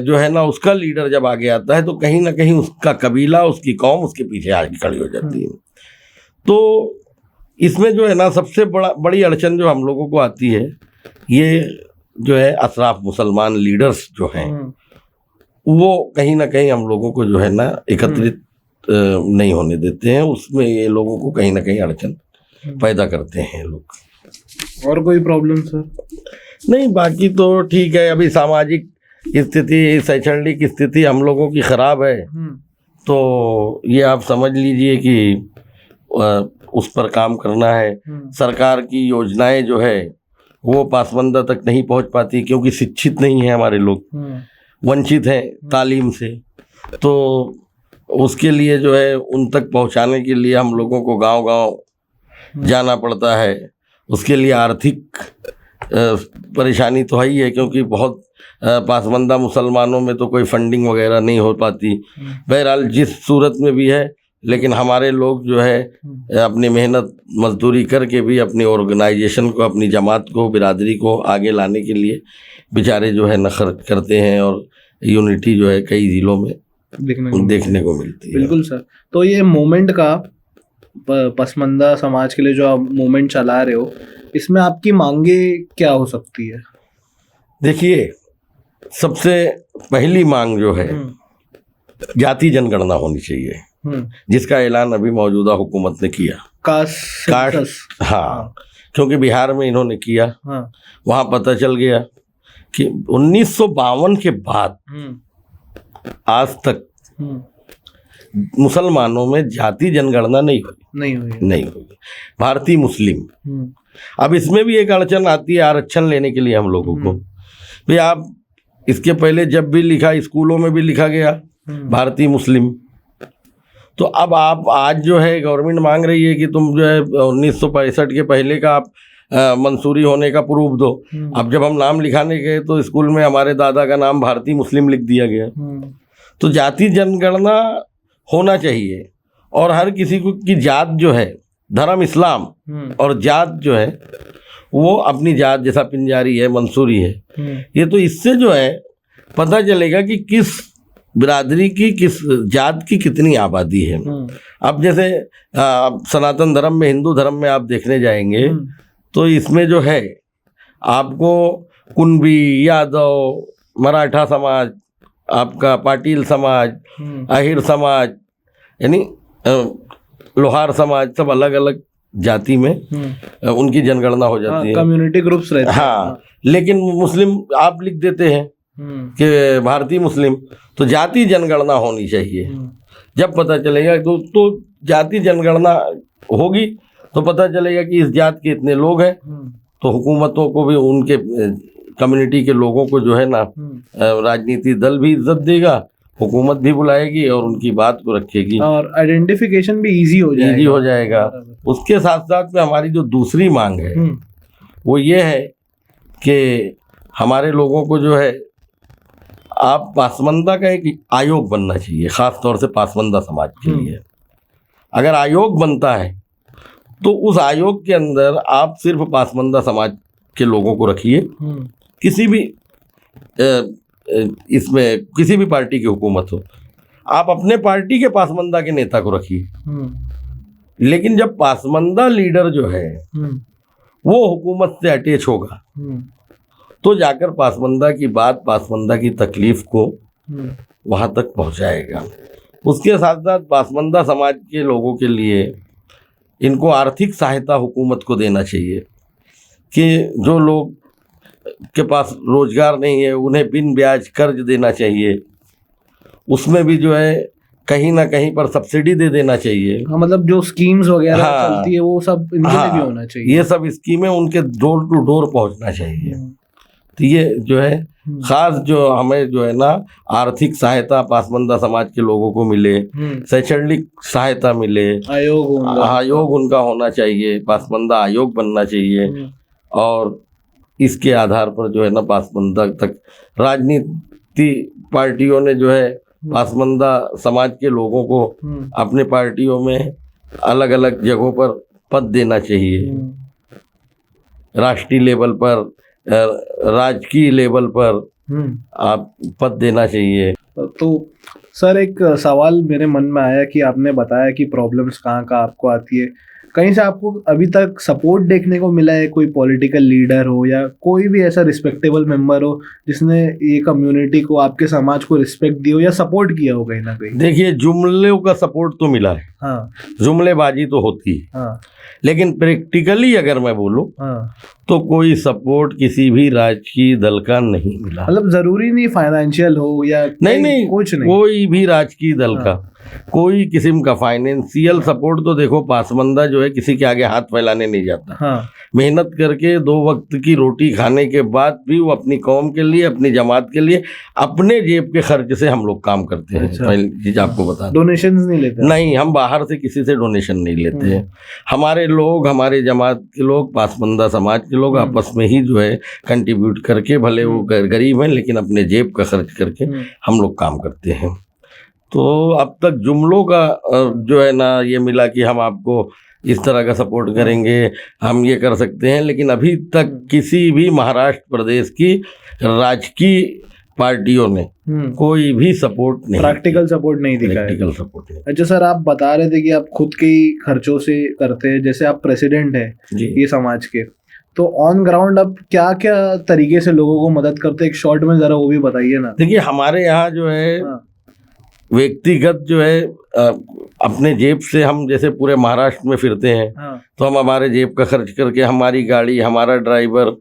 जो है ना उसका लीडर जब आगे आता है तो कहीं ना कहीं उसका कबीला, उसकी कौम उसके पीछे आगे खड़ी हो जाती है। तो इसमें जो है ना सबसे बड़ी अड़चन जो हम लोगों को आती है, ये जो है अशराफ मुसलमान लीडर्स जो हैं वो कहीं ना कहीं हम लोगों को जो है ना एकत्रित नहीं होने देते हैं, उसमें ये लोगों को कहीं ना कहीं अड़चन पैदा करते हैं लोग। और कोई प्रॉब्लम सर? नहीं, बाकी तो ठीक है। अभी सामाजिक स्थिति, शैक्षणिक स्थिति हम लोगों की ख़राब है, तो ये आप समझ लीजिए कि उस पर काम करना है। सरकार की योजनाएं जो है वो पासमंदा तक नहीं पहुंच पाती, क्योंकि शिक्षित नहीं है हमारे लोग, वंचित हैं तालीम से। तो उसके लिए जो है उन तक पहुंचाने के लिए हम लोगों को गांव-गांव जाना पड़ता है। उसके लिए आर्थिक परेशानी तो है ही है, क्योंकि बहुत पासमंदा मुसलमानों में तो कोई फंडिंग वगैरह नहीं हो पाती। बहरहाल जिस सूरत में भी है, लेकिन हमारे लोग जो है अपनी मेहनत मजदूरी करके भी अपनी ऑर्गेनाइजेशन को, अपनी जमात को, बिरादरी को आगे लाने के लिए बेचारे जो है न खर्च करते हैं, और यूनिटी जो है कई ज़िलों में देखने को मिलती है। बिल्कुल सर। तो ये मूवमेंट का, पसमंदा समाज के लिए जो आप मूवमेंट चला रहे हो, इसमें आपकी मांगे क्या हो सकती है? देखिए, सबसे पहली मांग जो है जाति जनगणना होनी चाहिए, जिसका ऐलान अभी मौजूदा हुकूमत ने किया। कास्ट, हाँ, क्योंकि बिहार में इन्होंने किया। वहाँ पता चल गया कि 1952 के बाद आज तक मुसलमानों में जाति जनगणना नहीं हुई। भारतीय मुस्लिम, अब इसमें भी एक अड़चन आती है आरक्षण लेने के लिए हम लोगों को। भाई आप इसके पहले जब भी लिखा, स्कूलों में भी लिखा गया भारतीय मुस्लिम, तो अब आप आज जो है गवर्नमेंट मांग रही है कि तुम जो है 1965 के पहले का आप मंसूरी होने का प्रूफ दो। अब जब हम नाम लिखाने गए तो स्कूल में हमारे दादा का नाम भारतीय मुस्लिम लिख दिया गया। तो जाति जनगणना होना चाहिए, और हर किसी को की जात जो है, धर्म इस्लाम और जात जो है वो अपनी जात, जैसा पिंजारी है, मंसूरी है, ये तो इससे जो है पता चलेगा कि किस बिरादरी की, किस जात की कितनी आबादी है। अब जैसे सनातन धर्म में, हिंदू धर्म में आप देखने जाएंगे तो इसमें जो है आपको कुंबी, यादव, मराठा समाज, आपका पाटिल समाज, आहिर समाज, यानी लोहार समाज, सब अलग अलग जाति में उनकी जनगणना हो जाती है, कम्युनिटी ग्रुप्स रहते हैं। हाँ, लेकिन मुस्लिम आप लिख देते हैं कि भारतीय मुस्लिम, तो जाति जनगणना होनी चाहिए। जब पता चलेगा तो जाति जनगणना होगी तो पता चलेगा कि इस जात के इतने लोग हैं, तो हुकूमतों को भी उनके कम्युनिटी के लोगों को जो है ना, राजनीति दल भी इज्जत देगा, हुकूमत भी बुलाएगी और उनकी बात को रखेगी, और आइडेंटिफिकेशन भी इजी हो जाएगा। उसके साथ साथ में हमारी जो दूसरी मांग है वो ये है कि हमारे लोगों को जो है, आप पासमंदा का एक आयोग बनना चाहिए, ख़ास तौर से पासमंदा समाज के लिए। अगर आयोग बनता है तो उस आयोग के अंदर आप सिर्फ पासमंदा समाज के लोगों को रखिए। किसी भी इसमें किसी भी पार्टी की हुकूमत हो, आप अपने पार्टी के पासमंदा के नेता को रखिए, लेकिन जब पासमंदा लीडर जो है वो हुकूमत से अटैच होगा तो जाकर पासमंदा की बात, पासमंदा की तकलीफ को वहाँ तक पहुँचाएगा। उसके साथ साथ पासमंदा समाज के लोगों के लिए इनको आर्थिक सहायता हुकूमत को देना चाहिए कि जो लोग के पास रोजगार नहीं है उन्हें बिन ब्याज कर्ज देना चाहिए। उसमें भी जो है कहीं ना कहीं पर सब्सिडी दे देना चाहिए। हाँ, मतलब जो स्कीम्स वगैरह चलती है वो सब इनके लिए भी होना चाहिए। ये सब स्कीमें उनके डोर टू डोर पहुंचना चाहिए। तो ये जो है खास जो हमें जो है ना आर्थिक सहायता पासमंदा समाज के लोगों को मिले, शैक्षणिक सहायता मिले, आयोग उनका होना चाहिए, पासमंदा आयोग बनना चाहिए, और इसके आधार पर जो है ना पासमंदा तक राजनीति पार्टियों ने जो है पासमंदा समाज के लोगों को अपने पार्टियों में अलग अलग जगहों पर पद देना चाहिए, राष्ट्रीय लेवल पर, राजकीय लेवल पर आप पद देना चाहिए। तो सर एक सवाल मेरे मन में आया कि आपने बताया कि प्रॉब्लम्स कहाँ आपको आती है, कहीं से आपको अभी तक सपोर्ट देखने को मिला है? कोई पॉलिटिकल लीडर हो या कोई भी ऐसा रिस्पेक्टेबल मेंबर हो जिसने ये कम्युनिटी को, आपके समाज को रिस्पेक्ट दी हो या सपोर्ट किया हो कहीं ना कहीं? देखिए, जुमलों का सपोर्ट तो मिला है, हाँ, जुमलेबाजी तो होती है, हाँ, लेकिन प्रैक्टिकली अगर मैं बोलूं तो कोई सपोर्ट किसी भी राजकीय दल का नहीं मिला। मतलब जरूरी नहीं फाइनेंशियल हो या नहीं, कुछ नहीं, कोई भी राजकीय दल का कोई किस्म का फाइनेंशियल सपोर्ट तो देखो, पासमंदा जो है किसी के आगे हाथ फैलाने नहीं जाता। हाँ। मेहनत करके 2 वक्त की रोटी खाने के बाद भी वो अपनी कौम के लिए, अपनी जमात के लिए अपने जेब के खर्च से हम लोग काम करते हैं। पहली चीज आपको बता, डोनेशन नहीं लेते? नहीं, हम बाहर से किसी से डोनेशन नहीं लेते हैं। हमारे लोग, हमारे जमात के लोग, पासमंदा समाज के लोग आपस में ही जो है कंट्रीब्यूट करके, भले वो गरीब हैं लेकिन अपने जेब का खर्च करके हम लोग काम करते हैं। तो अब तक जुमलों का जो है ना ये मिला कि हम आपको इस तरह का सपोर्ट करेंगे, हम ये कर सकते हैं, लेकिन अभी तक किसी भी महाराष्ट्र प्रदेश की राजकीय पार्टियों ने कोई भी सपोर्ट नहीं, प्रैक्टिकल सपोर्ट नहीं दिखाया। प्रैक्टिकल सपोर्ट नहीं। अच्छा सर, आप बता रहे थे कि आप खुद के ही खर्चों से करते हैं, जैसे आप प्रेसिडेंट हैं ये समाज के, तो ऑन ग्राउंड अब क्या क्या तरीके से लोगों को मदद करते हैं, एक शॉर्ट में जरा वो भी बताइए ना। देखिए हमारे यहाँ जो है व्यक्तिगत जो है अपने जेब से हम जैसे पूरे महाराष्ट्र में फिरते हैं तो हम हमारे जेब का खर्च करके, हमारी गाड़ी, हमारा ड्राइवर,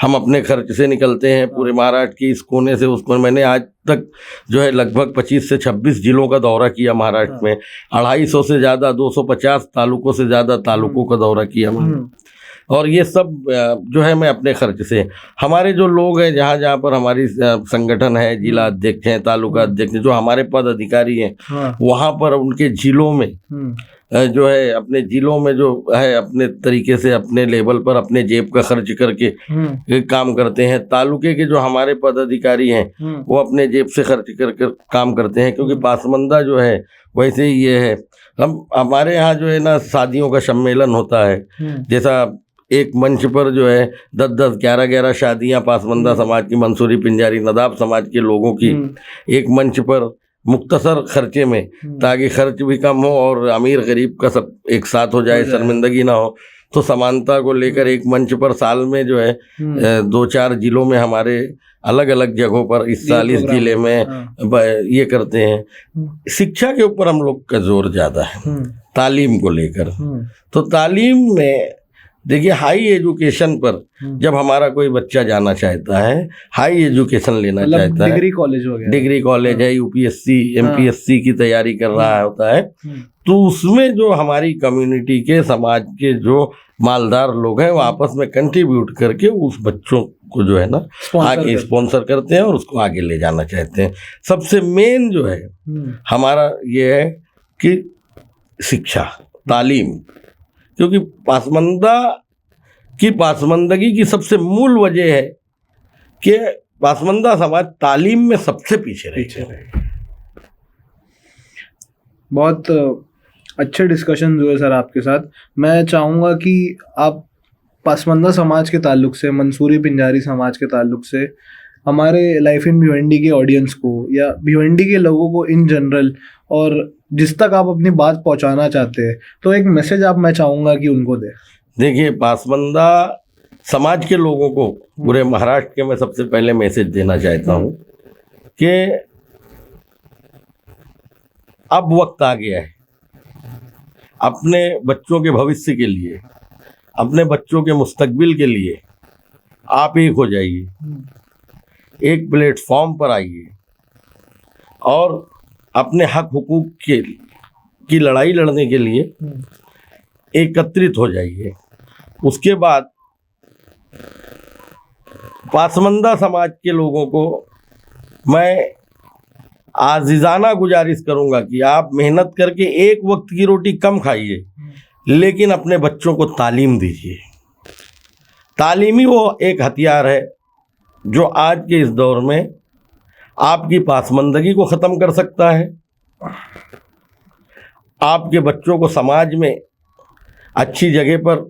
हम अपने खर्च से निकलते हैं पूरे महाराष्ट्र की इस कोने से उस कोने। मैंने आज तक जो है लगभग 25 से 26 जिलों का दौरा किया महाराष्ट्र में, 250 से ज़्यादा 250 तालुकों से ज़्यादा तालुकों का दौरा किया मैंने। और ये सब जो है मैं अपने खर्च से, हमारे जो लोग हैं जहाँ जहाँ पर हमारी संगठन है, जिला अध्यक्ष हैं, तालुका अध्यक्ष हैं, जो हमारे पद अधिकारी हैं, वहाँ पर उनके जिलों में जो है अपने जिलों में जो है अपने तरीके से अपने लेवल पर अपने जेब का खर्च करके काम करते हैं। तालुके के जो हमारे पद अधिकारी हैं वो अपने जेब से खर्च करके काम करते हैं, क्योंकि पासमंदा जो है वैसे ही ये है। हम हमारे यहाँ जो है ना शादियों का सम्मेलन होता है, जैसा एक मंच पर जो है 10-10, 11-11 शादियाँ पासमंदा समाज की, मंसूरी पिंजारी नदाब समाज के लोगों की एक मंच पर मुख्तसर खर्चे में, ताकि खर्च भी कम हो और अमीर गरीब का सब एक साथ हो जाए, शर्मिंदगी ना हो। तो समानता को लेकर एक मंच पर साल में जो है 2-4 जिलों में हमारे अलग अलग जगहों पर, इस साल इस जिले में ये करते हैं। शिक्षा के ऊपर हम लोग का जोर ज़्यादा है, तालीम को लेकर। तो तालीम में देखिए हाई एजुकेशन पर जब हमारा कोई बच्चा जाना चाहता है, हाई एजुकेशन लेना चाहता है, डिग्री कॉलेज हो गया, डिग्री कॉलेज है, यूपीएससी एमपीएससी की तैयारी कर रहा होता है, तो उसमें जो हमारी कम्युनिटी के, समाज के जो मालदार लोग हैं वो आपस में कंट्रीब्यूट करके उस बच्चों को जो है ना आगे स्पॉन्सर करते हैं और उसको आगे ले जाना चाहते हैं। सबसे मेन जो है हमारा ये है कि शिक्षा, तालीम, क्योंकि पासमंदा की पासमंदगी की सबसे मूल वजह है कि पासमंदा समाज तालीम में सबसे पीछे रहे। बहुत अच्छे डिस्कशन हुए सर आपके साथ। मैं चाहूँगा कि आप पासमंदा समाज के ताल्लुक से, मंसूरी पिंजारी समाज के ताल्लुक से हमारे लाइफ इन भिवंडी के ऑडियंस को या भिवंडी के लोगों को इन जनरल, और जिस तक आप अपनी बात पहुंचाना चाहते हैं, तो एक मैसेज आप मैं चाहूँगा कि उनको दें। देखिए पासमंदा समाज के लोगों को पूरे महाराष्ट्र के मैं सबसे पहले मैसेज देना चाहता हूँ कि अब वक्त आ गया है अपने बच्चों के भविष्य के लिए, अपने बच्चों के मुस्तकबिल के लिए आप एक हो जाइए, एक प्लेटफॉर्म पर आइए और अपने हक हुकूक की लड़ाई लड़ने के लिए एकत्रित हो जाइए। उसके बाद पासमंदा समाज के लोगों को मैं आजिज़ाना गुजारिश करूंगा कि आप मेहनत करके एक वक्त की रोटी कम खाइए, लेकिन अपने बच्चों को तालीम दीजिए। तालीम ही वो एक हथियार है जो आज के इस दौर में आपकी पासमंदगी को ख़त्म कर सकता है, आपके बच्चों को समाज में अच्छी जगह पर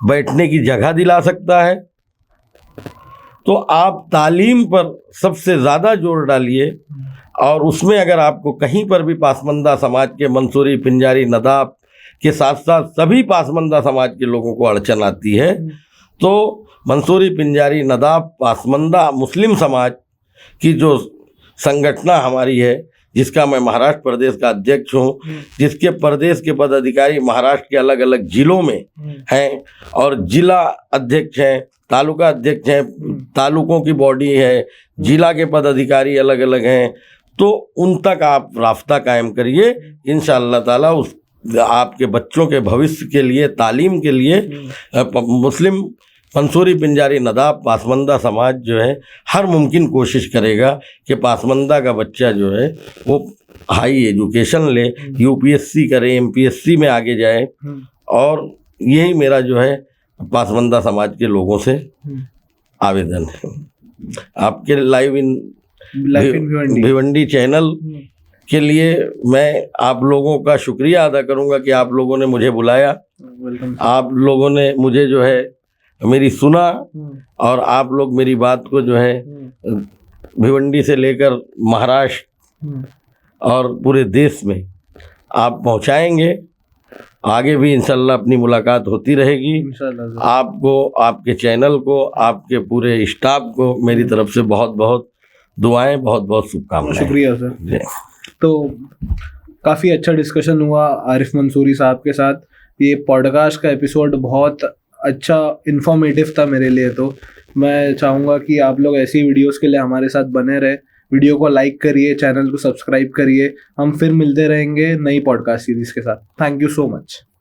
बैठने की जगह दिला सकता है। तो आप तालीम पर सबसे ज़्यादा जोर डालिए, और उसमें अगर आपको कहीं पर भी पासमंदा समाज के, मंसूरी पिंजारी नदाब के साथ साथ सभी पासमंदा समाज के लोगों को अड़चन आती है, तो मंसूरी पिंजारी नदाब पासमंदा मुस्लिम समाज की जो संगठना हमारी है, जिसका मैं महाराष्ट्र प्रदेश का अध्यक्ष हूँ, जिसके प्रदेश के पदाधिकारी महाराष्ट्र के अलग अलग जिलों में हैं और जिला अध्यक्ष हैं, तालुका अध्यक्ष हैं, तालुकों की बॉडी है, जिला के पदाधिकारी अलग अलग हैं। तो उन तक आप रास्ता कायम करिए, इंशाअल्लाह ताला उस आपके बच्चों के भविष्य के लिए, तालीम के लिए मुस्लिम मंसूरी पिंजारी नदाब पासमंदा समाज जो है हर मुमकिन कोशिश करेगा कि पासमंदा का बच्चा जो है वो हाई एजुकेशन ले, यूपीएससी करे, एमपीएससी में आगे जाए। और यही मेरा जो है पासमंदा समाज के लोगों से आवेदन है। आपके लाइव इन भिवंडी चैनल के लिए मैं आप लोगों का शुक्रिया अदा करूंगा कि आप लोगों ने मुझे बुलाया, आप लोगों ने मुझे जो है मेरी सुना, और आप लोग मेरी बात को जो है भिवंडी से लेकर महाराष्ट्र और पूरे देश में आप पहुंचाएंगे। आगे भी इंशाल्लाह अपनी मुलाकात होती रहेगी। इंशाल्लाह आपको, आपके चैनल को, आपके पूरे स्टाफ को मेरी तरफ से बहुत बहुत दुआएं, बहुत बहुत शुभकामनाएं। शुक्रिया सर। तो काफ़ी अच्छा डिस्कशन हुआ आरिफ मंसूरी साहब के साथ। ये पॉडकास्ट का एपिसोड बहुत अच्छा इन्फॉर्मेटिव था मेरे लिए। तो मैं चाहूँगा कि आप लोग ऐसी वीडियोस के लिए हमारे साथ बने रहे। वीडियो को लाइक करिए, चैनल को सब्सक्राइब करिए। हम फिर मिलते रहेंगे नई पॉडकास्ट सीरीज़ के साथ। Thank you so much.